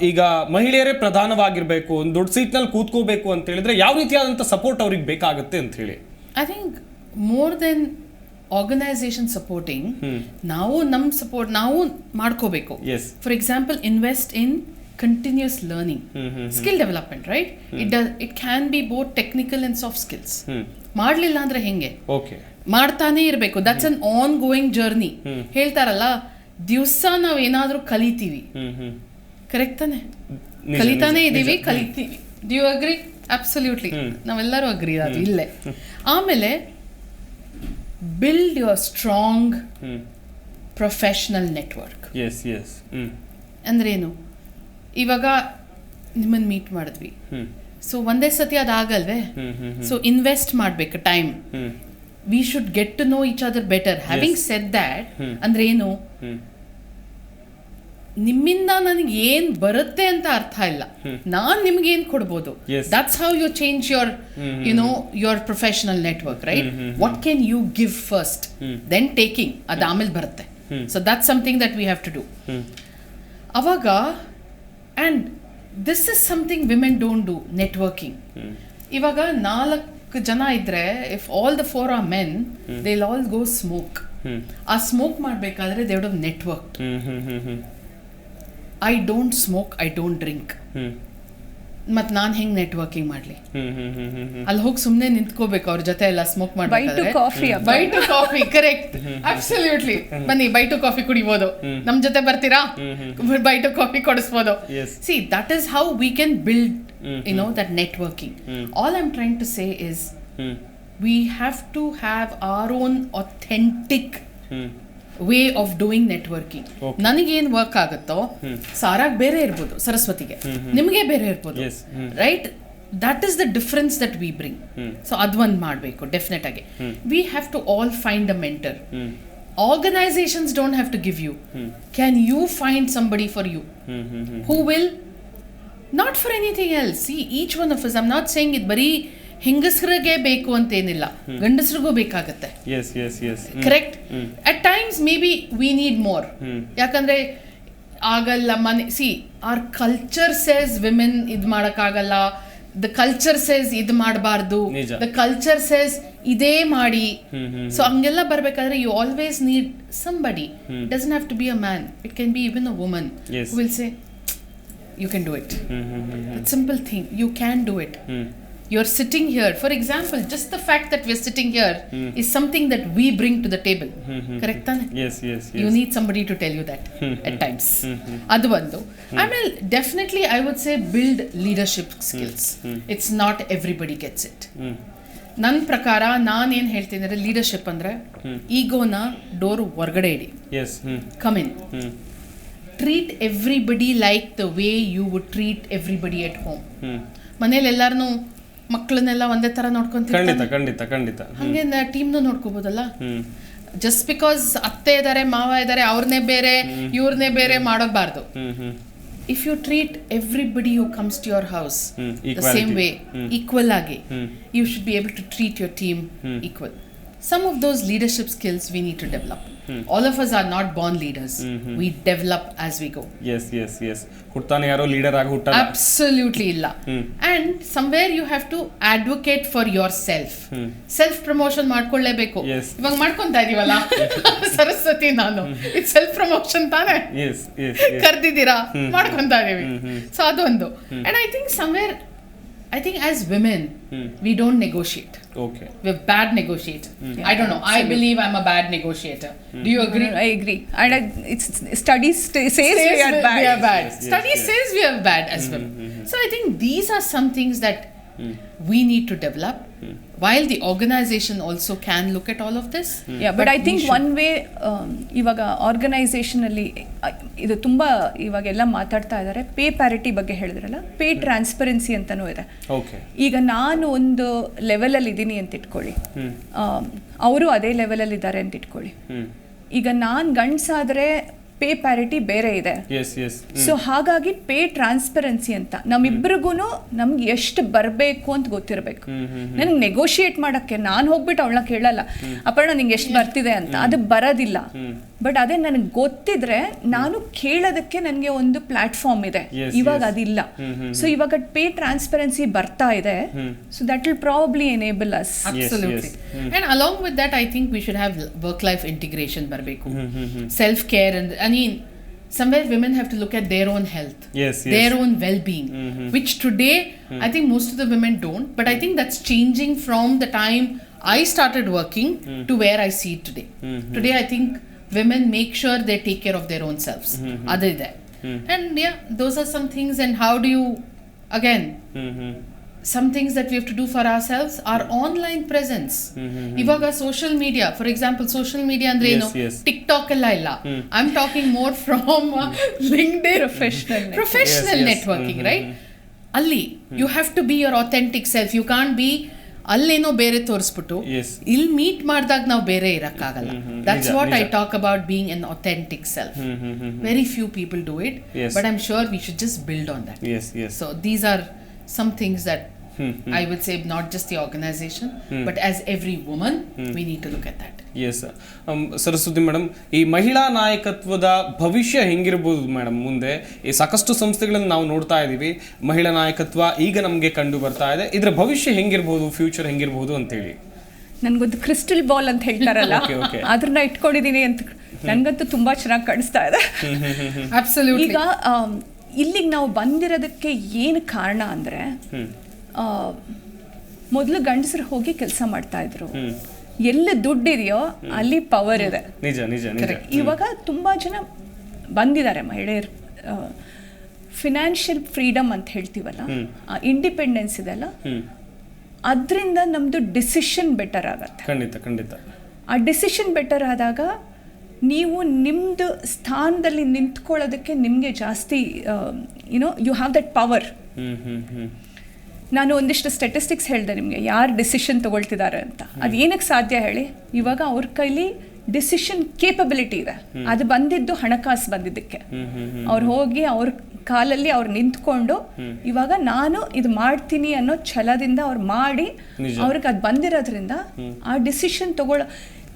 ಈಗ ಮಹಿಳೆಯರೇ ಪ್ರಧಾನವಾಗಿರಬೇಕು, ಒಂದು ದೊಡ್ಡ ಸೀಟ್ನಲ್ಲಿ ಕೂತ್ಕೋಬೇಕು ಅಂತ ಹೇಳಿದ್ರೆ ಯಾವ ರೀತಿಯಾದಂಥ ಸಪೋರ್ಟ್ ಅವ್ರಿಗೆ ಬೇಕಾಗುತ್ತೆ ಅಂತ ಹೇಳಿ. I think more than organisation supporting, ನಾವು ನಮ್ಮ ಸಪೋರ್ಟ್ ನಾವು ಮಾಡ್ಕೋಬೇಕು. For example, invest in continuous learning, skill development, right? It can be both technical and soft skills. ಮಾಡಲಿಲ್ಲ ಅಂದ್ರೆ ಹೆಂಗೆ? ಮಾಡ್ತಾನೆ ಇರಬೇಕು. That's an on going journey. ಹೇಳ್ತಾರಲ್ಲ, ದಿವಸ ನಾವು ಏನಾದರೂ ಕಲಿತೀವಿ, ಕರೆಕ್ಟ್ ತಾನೆ? ಕಲಿತಾನೆ ಇದೀವಿ, ಕಲಿತೀವಿ. Do you agree? ಅಬ್ಸಲ್ಯೂಟ್ಲಿ, ನಾವೆಲ್ಲರೂ ಅಗ್ರಿ ಅದು ಇಲ್ಲೇ. ಆಮೇಲೆ build your strong professional network. ಅಂದ್ರೇನು? ಇವಾಗ ನಿಮ್ಮನ್ನು ಮೀಟ್ ಮಾಡಿದ್ವಿ, ಸೊ ಒಂದೇ ಸತಿ ಅದಾಗಲ್ವೇ? ಸೊ ಇನ್ವೆಸ್ಟ್ ಮಾಡ್ಬೇಕು time. We should get to know each other better. Having said that, ಅಂದ್ರೆ ಏನು, ನಿಮ್ಮಿಂದ ನನಗೆ ಏನ್ ಬರುತ್ತೆ ಅಂತ ಅರ್ಥ ಇಲ್ಲ, ನಾನ್ ನಿಮ್ಗೆ ಏನ್ ಕೊಡ್ಬೋದು. That's how you change your your professional network, right? What can you give first, then taking, ಅದು ಆಮೇಲೆ ಬರುತ್ತೆ. So that's something that we have to do ಅವಾಗ. And this is something women don't do, networking. ಇವಾಗ 4 ಜನ ಇದ್ರೆ, if all the 4 are men, they'll all go smoke. ಆ smoke ಮಾಡಬೇಕಾದ್ರೆ they would have networked. I don't smoke, I don't drink. ಮತ್ ನಾನ್ ಹೆಂಗ್ networking ಮಾಡ್ಲಿ? ಅಲ್ಲಿ ಹೋಗಿ ಸುಮ್ನೆ ನಿಂತ್ಕೋಬೇಕು ಅವ್ರ ಜೊತೆ ಎಲ್ಲ ಸ್ಮೋಕ್ ಮಾಡ್ಬೇಕಾದ್ರೆ. By two coffee, correct, absolutely. ಬನ್ನಿ ಬೈ ಟು ಕಾಫಿ ಕುಡಿಬೋದು, ನಮ್ ಜೊತೆ ಬರ್ತೀರಾ? ಬೈ ಟು ಕಾಫಿ ಕೊಡಿಸ್ಬೋದು. See, that is how we can build that networking. All I'm trying to say is we have to have our own authentic way of doing networking. ನನಗೇನು work ಆಗುತ್ತೋ ಸಾರಾಗ್ ಬೇರೆ ಇರ್ಬೋದು, ಸರಸ್ವತಿಗೆ ನಿಮಗೆ ಬೇರೆ ಇರ್ಬೋದು, right? That is the difference that we bring. So ಅದೊಂದು ಮಾಡಬೇಕು ಡೆಫಿನೆಟ್ ಆಗಿ. We have to all find a mentor. Organizations don't have to give you. Can you find somebody for you who will, not for anything else? See, each one of us, I'm not saying it ಬರೀ ಹೆಂಗಸರಿಗೆ ಬೇಕು ಅಂತ ಏನಿಲ್ಲ, ಗಂಡಸರಿಗೂ ಬೇಕಾಗತ್ತೆ. Correct? At times may be we need more. ಯಾಕಂದ್ರೆ ಆಗಲ್ಲ ಮನೆ. See, our culture says women ಇದ್ ಮಾಡಕ್ಕಾಗಲ್ಲ, ದ ಕಲ್ಚರ್ ಸೇಸ್ ಇದ್ ಮಾಡಬಾರ್ದು, ದ ಕಲ್ಚರ್ ಸೇಸ್ ಇದೇ ಮಾಡಿ. ಸೊ ಹಂಗೆಲ್ಲ ಬರ್ಬೇಕಾದ್ರೆ you always need somebody. It doesn't have to be a man, it can be even a woman who will say you can do it. That simple thing, you can do it. You're sitting here, for example, just the fact that we're sitting here is something that we bring to the table. Correct tane? Yes. You need somebody to tell you that at times. Adu vandu. I mean, definitely I would say build leadership skills. It's not everybody gets it. ನನ್ನ ಪ್ರಕಾರ ನಾನು ಏನು ಹೇಳ್ತೀನಿ ಅಂದರೆ, leadership ಅಂದರೆ ಈಗೋನ door ಹೊರಗಡೆ ಇಡಿ. Come in. Treat everybody like the way you would treat everybody at home. ಮನೇಲಿ ಎಲ್ಲಾರನು ಮಕ್ಕಳನ್ನೆಲ್ಲ ಒಂದೇ ತರ ನೋಡ್ಕೊಂತೀವಿ, ಖಂಡಿತ ಹಂಗೆ ಟೀಮ್ನು ನೋಡ್ಕೋಬೋದಲ್ಲ. ಜಸ್ಟ್ ಬಿಕಾಸ್ ಅತ್ತೆ ಇದಾರೆ, ಮಾವ ಇದಾರೆ, ಅವ್ರನ್ನೇ ಬೇರೆ ಇವ್ರನ್ನೇ ಬೇರೆ ಮಾಡೋಬಾರ್ದು. If you treat everybody who comes to your house the same way, equal agi, you should be able to treat your team equal. Some of those leadership skills we need to develop. All of us are not born leaders. We develop as we go. Yes ಹುಟ್ಟಾನೆ ಯಾರೋ leader ಆಗಿ ಹುಟ್ಟ Absolutely illa. And somewhere you have to advocate for yourself. Self promotion ಮಾಡ್ಕೊಳ್ಳೇಬೇಕು. ಇವಾಗ ಮಾಡ್ಕೊಂತಾ ಇದೀವಲ್ಲ ಸರಸ್ವತಿ ನಾನು ಇದು self promotion ತಾನೆ ಕರ್ದಿದ್ದೀರಾ ಮಾಡ್ಕೊಂತಾ ಇದೀವಿ. So ಅದೊಂದು. And I think somewhere as women we don't negotiate. Okay. We're bad negotiators. I don't know. I believe I'm a bad negotiator. Do you agree? I agree. And studies says we are bad. We are bad. Studies says we are bad as well. So I think these are some things that we need to develop. While the organization also can look at all of this. Yeah, but I think one way ಇವಾಗ organisation ಅಲ್ಲಿ ಇದು ತುಂಬಾ ಇವಾಗೆಲ್ಲ ಮಾತಾಡ್ತಾ ಇದ್ದಾರೆ pay parity ಬಗ್ಗೆ ಹೇಳಿದ್ರಲ್ಲ, pay transparency ಅಂತಾನೂ ಇದೆ. ಈಗ ನಾನು ಒಂದು ಲೆವೆಲ್ ಅಲ್ಲಿ ಇದ್ದೀನಿ ಅಂತ ಇಟ್ಕೊಳ್ಳಿ, ಅವರು ಅದೇ ಲೆವೆಲ್ ಅಲ್ಲಿ ಇದ್ದಾರೆ ಅಂತ ಇಟ್ಕೊಳ್ಳಿ. ಈಗ ನಾನು ಗಂಡ್ಸಾದ್ರೆ ಪೇ ಪ್ಯಾರಿಟಿ ಬೇರೆ ಇದೆ. ಸೊ ಹಾಗಾಗಿ ಪೇ ಟ್ರಾನ್ಸ್ಪರೆನ್ಸಿ ಅಂತ ನಮ್ಮಿಬ್ರಿಗೂ ನಮ್ಗೆ ಎಷ್ಟು ಬರಬೇಕು ಅಂತ ಗೊತ್ತಿರಬೇಕು. ನನಗೆ ನೆಗೋಷಿಯೇಟ್ ಮಾಡಕ್ಕೆ ನಾನು ಹೋಗ್ಬಿಟ್ಟು ಅವಳನ್ನ ಕೇಳಲ್ಲ, ಅಪರ್ಣ ನಿಂಗೆ ಎಷ್ಟು ಬರ್ತಿದೆ ಅಂತ, ಅದು ಬರೋದಿಲ್ಲ. ಬಟ್ ಅದೇ ನನಗೆ ಗೊತ್ತಿದ್ರೆ ನಾನು ಕೇಳೋದಕ್ಕೆ ನನಗೆ ಒಂದು ಪ್ಲಾಟ್ಫಾರ್ಮ್ ಇದೆ. ಇವಾಗ ಅದಿಲ್ಲ. ಸೊ ಇವಾಗ ಪೇ ಟ್ರಾನ್ಸ್ಪರೆನ್ಸಿ ಬರ್ತಾ ಇದೆ. So that will probably enable us. Absolutely. And along with that I think we should have work life integration ಬರಬೇಕು. Self care, and I mean somewhere women have to look at their own health, their own well-being, which today I think most of the women don't, but I think that's changing from the time I started working to where I see it today. Today I think women make sure they take care of their own selves. Other than and yeah, those are some things. And how do you again some things that we have to do for ourselves, our online presence. Ivaga social media, for example, social media andre eno TikTok alla illa. I'm talking more from LinkedIn, professional networking, right? Alli you have to be your authentic self. You can't be ಅಲ್ಲೇನೋ ಬೇರೆ ತೋರಿಸ್ಬಿಟ್ಟು ಇಲ್ಲಿ meet ಮಾಡಿದಾಗ ನಾವು ಬೇರೆ ಇರಕ್ಕಾಗಲ್ಲ. That's what I talk about, being an authentic self. Very few people do it, but I'm sure we should just build on that. So these are some things that I would say not just the organization, but as every woman we need to look at that. Yes Saraswati madam, ಈ ಮಹಿಳಾ ನಾಯಕತ್ವದ ಭವಿಷ್ಯ ಹೆಂಗಿರ್ಬೋದು madam ಮುಂದೆ? ಈ ಸಾಕಷ್ಟು ಸಂಸ್ಥೆಗಳನ್ನು ನಾವು ನೋಡ್ತಾ ಇದ್ದೀವಿ, ಮಹಿಳಾ ನಾಯಕತ್ವ ಈಗ ನಮಗೆ ಕಂಡು ಬರ್ತಾ ಇದೆ. ಇದರ ಭವಿಷ್ಯ ಹೆಂಗಿರ್ಬೋದು, ಫ್ಯೂಚರ್ ಹೆಂಗಿರ್ಬೋದು ಅಂತೇಳಿ? ನನ್ಗೊಂದು ಕ್ರಿಸ್ಟಲ್ ಬಾಲ್ ಅಂತ ಹೇಳ್ತಾರಲ್ಲ, ಅದನ್ನ ಇಟ್ಕೊಂಡಿದೀನಿ ಅಂತ ನನ್ಗಂತೂ ತುಂಬಾ ಚೆನ್ನಾಗಿ ಕಾಣಿಸ್ತಾ ಇದೆ. Absolutely. ಈಗ ಇಲ್ಲಿಗೆ ನಾವು ಬಂದಿರೋದಕ್ಕೆ ಏನು ಕಾರಣ ಅಂದರೆ, ಮೊದಲು ಗಂಡಸರು ಹೋಗಿ ಕೆಲಸ ಮಾಡ್ತಾ ಇದ್ರು. ಎಲ್ಲಿ ದುಡ್ಡಿದೆಯೋ ಅಲ್ಲಿ ಪವರ್ ಇದೆ. ನಿಜ ನಿಜ ನಿಜ. ಇವಾಗ ತುಂಬಾ ಜನ ಬಂದಿದ್ದಾರೆ ಮಹಿಳೆಯರು. ಫಿನಾನ್ಷಿಯಲ್ ಫ್ರೀಡಮ್ ಅಂತ ಹೇಳ್ತೀವಲ್ಲ, ಇಂಡಿಪೆಂಡೆನ್ಸ್ ಇದೆಲ್ಲ, ಅದರಿಂದ ನಮ್ದು ಡಿಸಿಷನ್ ಬೆಟರ್ ಆಗತ್ತೆ. ಖಂಡಿತ ಖಂಡಿತ. ಆ ಡಿಸಿಷನ್ ಬೆಟರ್ ಆದಾಗ ನೀವು ನಿಮ್ಮದು ಸ್ಥಾನದಲ್ಲಿ ನಿಂತ್ಕೊಳ್ಳೋದಕ್ಕೆ ನಿಮಗೆ ಜಾಸ್ತಿ ಯು ಹ್ಯಾವ್ ದಟ್ ಪವರ್. ನಾನು ಒಂದಿಷ್ಟು ಸ್ಟ್ಯಾಟಿಸ್ಟಿಕ್ಸ್ ಹೇಳಿದೆ ನಿಮಗೆ, ಯಾರು ಡಿಸಿಷನ್ ತಗೊಳ್ತಿದ್ದಾರೆ ಅಂತ. ಅದು ಏನಕ್ಕೆ ಸಾಧ್ಯ ಹೇಳಿ? ಇವಾಗ ಅವ್ರ ಕೈಲಿ ಡಿಸಿಷನ್ ಕೇಪಬಿಲಿಟಿ ಇದೆ. ಅದು ಬಂದಿದ್ದು ಹಣಕಾಸು ಬಂದಿದ್ದಕ್ಕೆ. ಅವ್ರು ಹೋಗಿ ಅವ್ರ ಕಾಲಲ್ಲಿ ಅವ್ರು ನಿಂತ್ಕೊಂಡು ಇವಾಗ ನಾನು ಇದು ಮಾಡ್ತೀನಿ ಅನ್ನೋ ಛಲದಿಂದ ಅವ್ರು ಮಾಡಿ ಅವ್ರಿಗೆ ಅದು ಬಂದಿರೋದ್ರಿಂದ ಆ ಡಿಸಿಷನ್ ತಗೊಳ್ಳೋ,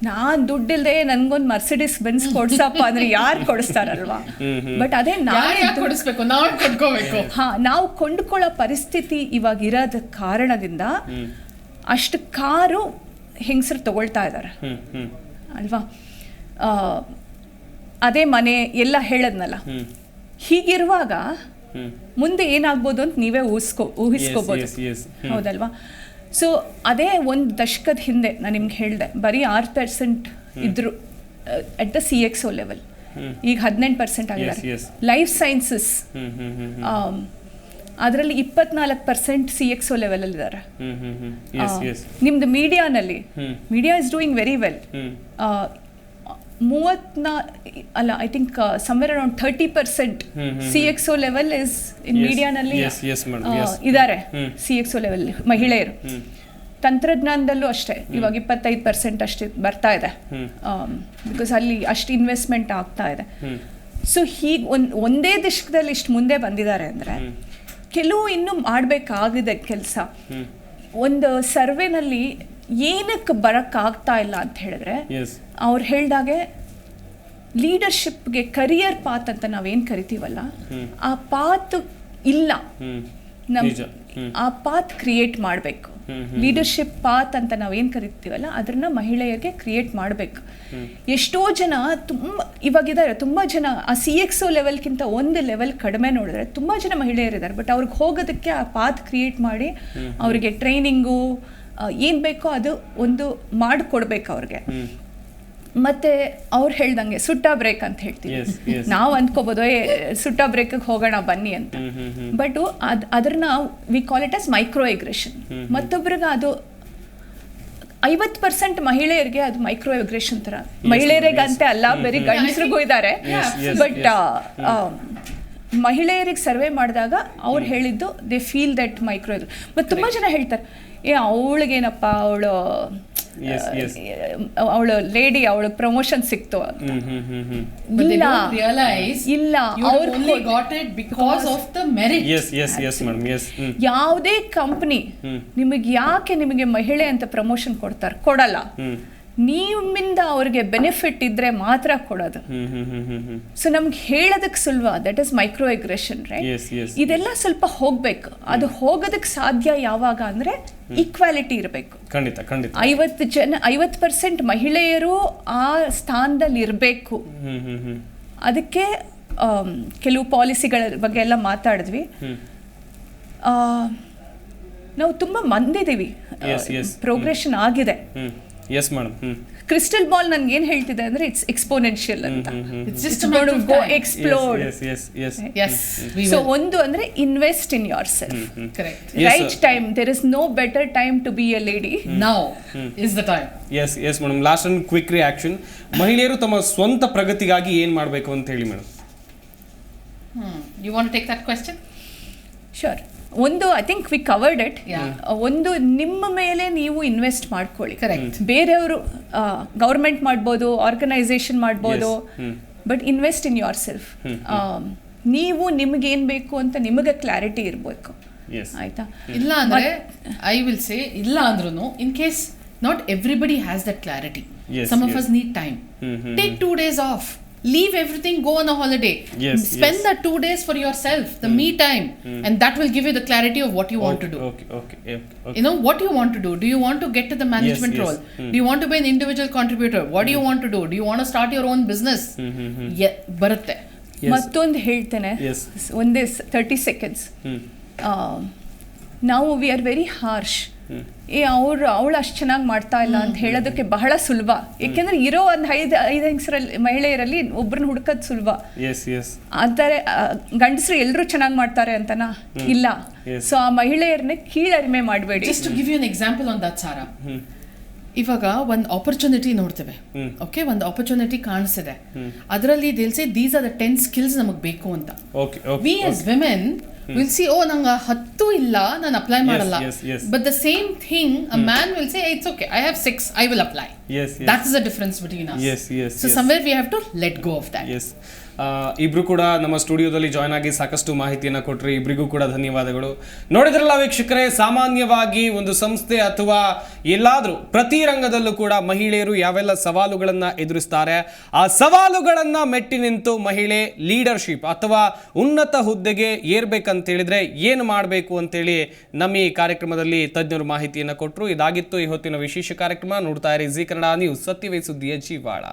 ನಾನ್ ದುಡ್ಡಿಲ್ದೆ ನನ್ಗೊಂದು ಮರ್ಸಿಡಿಸ್ ಬೆನ್ಸ್ ಕೊಡ್ಸಪ್ಪ ಅಂದ್ರೆ ಯಾರು ಕೊಡಿಸ್ತಾರಲ್ವಾ? ಬಟ್ ಅದೇ ನಾವು ಕೊಂಡ್ಕೊಳ್ಳೋ ಪರಿಸ್ಥಿತಿ ಇವಾಗ ಇರೋದ ಕಾರಣದಿಂದ ಅಷ್ಟು ಕಾರು ಹೆಂಗಸರು ತಗೊಳ್ತಾ ಇದ್ದಾರೆ ಅಲ್ವಾ? ಅದೇ ಮನೆ ಎಲ್ಲ ಹೇಳದ್ನಲ್ಲ. ಹೀಗಿರುವಾಗ ಮುಂದೆ ಏನಾಗ್ಬೋದು ಅಂತ ನೀವೇ ಊಹಿಸ್ಕೋಬೋದು, ಹೌದಲ್ವಾ? ಸೊ ಅದೇ ಒಂದು ದಶಕದ ಹಿಂದೆ ನಾನು ನಿಮ್ಗೆ ಹೇಳಿದೆ, ಬರೀ 6% ಇದ್ರು ಅಟ್ ದ CXO ಲೆವೆಲ್. ಈಗ 18% ಆಗಿದ್ದಾರೆ. ಲೈಫ್ ಸೈನ್ಸಸ್ ಅದರಲ್ಲಿ 24% CXO ಲೆವೆಲ್ ಅಲ್ಲಿ ಇದ್ದಾರೆ. ನಿಮ್ದು ಮೀಡಿಯಾನಲ್ಲಿ, media is doing very well. 30% CXO level is in ಮೀಡಿಯಾನಲ್ಲಿ ಇದ್ದಾರೆ. CXO ಲೆವೆಲ್ ಮಹಿಳೆಯರು. ತಂತ್ರಜ್ಞಾನದಲ್ಲೂ ಅಷ್ಟೇ ಇವಾಗ 25% ಅಷ್ಟೇ ಬರ್ತಾ ಇದೆ, ಬಿಕಾಸ್ ಅಲ್ಲಿ ಅಷ್ಟು ಇನ್ವೆಸ್ಟ್ಮೆಂಟ್ ಆಗ್ತಾ ಇದೆ. ಸೊ ಹೀಗೆ ಒಂದೇ ದಶಕದಲ್ಲಿ ಇಷ್ಟು ಮುಂದೆ ಬಂದಿದ್ದಾರೆ ಅಂದರೆ ಕೆಲವು ಇನ್ನೂ ಮಾಡಬೇಕಾಗಿದೆ ಕೆಲಸ. ಒಂದು ಸರ್ವೆನಲ್ಲಿ ಏನಕ್ಕೆ ಬರೋಕ್ಕಾಗ್ತಾ ಇಲ್ಲ ಅಂತ ಹೇಳಿದ್ರೆ, ಅವ್ರು ಹೇಳ್ದಾಗೆ ಲೀಡರ್ಶಿಪ್ಗೆ ಕರಿಯರ್ ಪಾತ್ ಅಂತ ನಾವೇನು ಕರಿತೀವಲ್ಲ, ಆ ಪಾತ್ ಇಲ್ಲ. ಆ ಪಾತ್ ಕ್ರಿಯೇಟ್ ಮಾಡಬೇಕು. ಲೀಡರ್ಶಿಪ್ ಪಾತ್ ಅಂತ ನಾವೇನು ಕರಿತೀವಲ್ಲ ಅದನ್ನ ಮಹಿಳೆಯರಿಗೆ ಕ್ರಿಯೇಟ್ ಮಾಡಬೇಕು. ಎಷ್ಟೋ ಜನ ಇವಾಗಿದ್ದಾರೆ, ತುಂಬ ಜನ ಆ CXO ಲೆವೆಲ್ಗಿಂತ ಒಂದು ಲೆವೆಲ್ ಕಡಿಮೆ ನೋಡಿದ್ರೆ ತುಂಬ ಜನ ಮಹಿಳೆಯರಿದ್ದಾರೆ. ಬಟ್ ಅವ್ರಿಗೆ ಹೋಗೋದಕ್ಕೆ ಆ ಪಾತ್ ಕ್ರಿಯೇಟ್ ಮಾಡಿ ಅವರಿಗೆ ಟ್ರೈನಿಂಗು ಏನು ಬೇಕೋ ಅದು ಒಂದು ಮಾಡಿಕೊಡ್ಬೇಕು ಅವ್ರಿಗೆ. ಮತ್ತೆ ಅವ್ರು ಹೇಳ್ದಂಗೆ ಸುಟ್ಟ ಬ್ರೇಕ್ ಅಂತ ಹೇಳ್ತೀವಿ ನಾವು. ಅಂದ್ಕೋಬೋದು ಸುಟ್ಟ ಬ್ರೇಕಿಗೆ ಹೋಗೋಣ ಬನ್ನಿ ಅಂತ. ಬಟ್ ಅದನ್ನ we call it as microaggression. ಮತ್ತೊಬ್ಬರಿಗೆ ಅದು 50% ಮಹಿಳೆಯರಿಗೆ ಅದು ಮೈಕ್ರೋ ಎಗ್ರೆಷನ್ ತರ. ಮಹಿಳೆಯರಿಗಂತೆ ಅಲ್ಲ, ಬರೀ ಗಂಡಸರಿಗೂ ಇದ್ದಾರೆ. ಬಟ್ ಮಹಿಳೆಯರಿಗೆ ಸರ್ವೆ ಮಾಡಿದಾಗ ಅವ್ರು ಹೇಳಿದ್ದು they feel that micro aggression. ಮತ್ತು ತುಂಬ ಜನ ಹೇಳ್ತಾರೆ ಅವಳಿಗೇನಪ್ಪ ಅವಳು ಲೇಡಿ ಅವಳಿಗೆ ಪ್ರಮೋಷನ್ ಸಿಕ್ತು ಅಂತ. ಇಲ್ಲ, ಯಾವುದೇ ಕಂಪನಿ ನಿಮಗೆ ಮಹಿಳೆ ಅಂತ ಪ್ರಮೋಷನ್ ಕೊಡಲ್ಲ. ನಿಮ್ಮಿಂದ ಅವ್ರಿಗೆ ಬೆನಿಫಿಟ್ ಇದ್ರೆ ಮಾತ್ರ ಕೊಡೋದು. ಸೊ ನಮ್ಗೆ ಹೇಳೋದಕ್ಕೆ ಸುಲಭ, that is micro aggression, right? ಇದೆಲ್ಲ ಸ್ವಲ್ಪ ಹೋಗ್ಬೇಕು. ಅದು ಹೋಗೋದಕ್ಕೆ ಸಾಧ್ಯ ಯಾವಾಗ ಅಂದ್ರೆ ಈಕ್ವಾಲಿಟಿ ಇರಬೇಕು. 50% ಮಹಿಳೆಯರು ಆ ಸ್ಥಾನದಲ್ಲಿ ಇರಬೇಕು. ಅದಕ್ಕೆ ಕೆಲವು ಪಾಲಿಸಿಗಳ ಬಗ್ಗೆ ಎಲ್ಲ ಮಾತಾಡಿದ್ವಿ. ನಾವು ತುಂಬಾ ಮಂದಿದ್ದೀವಿ, ಪ್ರೋಗ್ರೆಷನ್ ಆಗಿದೆ. Yes, madam. ಕ್ರಿಸ್ಟಲ್ ಬಾಲ್ ನನ್ಗೆ ಏನ್ ಹೇಳ್ತಿದೆ ಅಂದ್ರೆ ಇಟ್ಸ್ ಎಕ್ಸ್ಪೋನೆನ್ಷಿಯಲ್ ಅಂತ. ಗೋ ಎಕ್ಸ್ಪ್ಲೋರ್. ಸೊ ಒಂದು ಅಂದ್ರೆ invest in yourself. Right time, there is no better time to be a lady. Now is the time. Yes madam, last and quick reaction. ಮಹಿಳೆಯರು ತಮ್ಮ ಸ್ವಂತ ಪ್ರಗತಿಗಾಗಿ ಏನ್ ಮಾಡಬೇಕು ಅಂತ ಹೇಳಿ madam. You want to take that question? Sure. ಒಂದು, I think we covered it. ಒಂದು, ನಿಮ್ಮ ಮೇಲೆ ನೀವು ಇನ್ವೆಸ್ಟ್ ಮಾಡ್ಕೊಳ್ಳಿ. ಕರೆಕ್ಟ್. ಬೇರೆಯವರು ಗೌರ್ಮೆಂಟ್ ಮಾಡ್ಬೋದು, ಆರ್ಗನೈಸೇಷನ್ ಮಾಡ್ಬೋದು, but invest in your self. ನೀವು ನಿಮ್ಗೆ ಏನ್ ಬೇಕು ಅಂತ ನಿಮಗೆ ಕ್ಲಾರಿಟಿ ಇರಬೇಕು. ಆಯ್ತಾ? ಇಲ್ಲ ಅಂದ್ರೆ ಐ ವಿಲ್ ಸೇ, ಇಲ್ಲ ಅಂದ್ರೂ in case not everybody has that clarity. Some of us need time. Take 2 days off. Leave everything, go on a holiday. Spend the 2 days for yourself, the me time, and that will give you the clarity of what you want to do. Okay. You know what you want to do. Do you want to get to the management role? Do you want to be an individual contributor? What do you want to do? Do you want to start your own business? ಬರುತ್ತೆ. ಮತ್ತೊಂದು ಹೇಳ್ತೇನೆ, ಒಂದೇ 30 seconds. ನಾವು we are very harsh. ಅವಳು ಅಷ್ಟು ಚೆನ್ನಾಗಿ ಮಾಡ್ತಾ ಇಲ್ಲ ಅಂತ ಹೇಳೋದಕ್ಕೆ ಬಹಳ ಸುಲಭ. ಯಾಕೆಂದ್ರೆ ಇರೋ ಒಂದು 5 ಮಹಿಳೆಯರಲ್ಲಿ ಒಬ್ಬರನ್ನ ಹುಡುಕೋದು ಸುಲಭ. ಆದರೆ ಗಂಡಸರು ಎಲ್ಲರೂ ಚೆನ್ನಾಗಿ ಮಾಡ್ತಾರೆ ಅಂತನಾ? ಇಲ್ಲ. ಸೊ ಆ ಮಹಿಳೆಯರನ್ನ ಕೀಳರಿಮೆ ಮಾಡಬೇಡಿ. Just to give you an example on that, Sara. ಇವಾಗ ಒಂದು ಆಪರ್ಚುನಿಟಿ ನೋಡ್ತೇವೆ. ಓಕೆ, ಒಂದು ಆಪರ್ಚುನಿಟಿ ಕಾಣಿಸಿದೆ, ಅದರಲ್ಲಿ they'll say these are the 10 skills ನಮಗೆ ಬೇಕು ಅಂತ. We as women will see, oh ನಂಗೆ 10 ಇಲ್ಲ, ನಾನು ಅಪ್ಲೈ ಮಾಡಲ್ಲ. But the same thing a man will say, it's okay, I have 6, I will apply. That is the difference between us. So somewhere we have to let go of that. ಇಬ್ರು ಕೂಡ ನಮ್ಮ ಸ್ಟುಡಿಯೋದಲ್ಲಿ join ಆಗಿ ಸಾಕಷ್ಟು ಮಾಹಿತಿಯನ್ನು ಕೊಟ್ಟರೆ ಇಬ್ಬರಿಗೂ ಕೂಡ ಧನ್ಯವಾದಗಳು. ನೋಡಿದ್ರಲ್ಲ ವೀಕ್ಷಕರೇ, ಸಾಮಾನ್ಯವಾಗಿ ಒಂದು ಸಂಸ್ಥೆ ಅಥವಾ ಎಲ್ಲಾದರೂ ಪ್ರತಿ ರಂಗದಲ್ಲೂ ಕೂಡ ಮಹಿಳೆಯರು ಯಾವೆಲ್ಲ ಸವಾಲುಗಳನ್ನು ಎದುರಿಸ್ತಾರೆ, ಆ ಸವಾಲುಗಳನ್ನು ಮೆಟ್ಟಿ ನಿಂತು ಮಹಿಳೆ ಲೀಡರ್ಶಿಪ್ ಅಥವಾ ಉನ್ನತ ಹುದ್ದೆಗೆ ಏರ್ಬೇಕಂತ ಹೇಳಿದ್ರೆ ಏನು ಮಾಡಬೇಕು ಅಂತೇಳಿ ನಮ್ಮ ಈ ಕಾರ್ಯಕ್ರಮದಲ್ಲಿ ತಜ್ಞರು ಮಾಹಿತಿಯನ್ನು ಕೊಟ್ಟರು. ಇದಾಗಿತ್ತು ಈ ಹೊತ್ತಿನ ವಿಶೇಷ ಕಾರ್ಯಕ್ರಮ. ನೋಡ್ತಾ ಇರಿ ಜಿ ಕನ್ನಡ ನ್ಯೂಸ್, ಸತ್ಯವೇ ಸುದ್ದಿಯ ಜೀವಾಳ.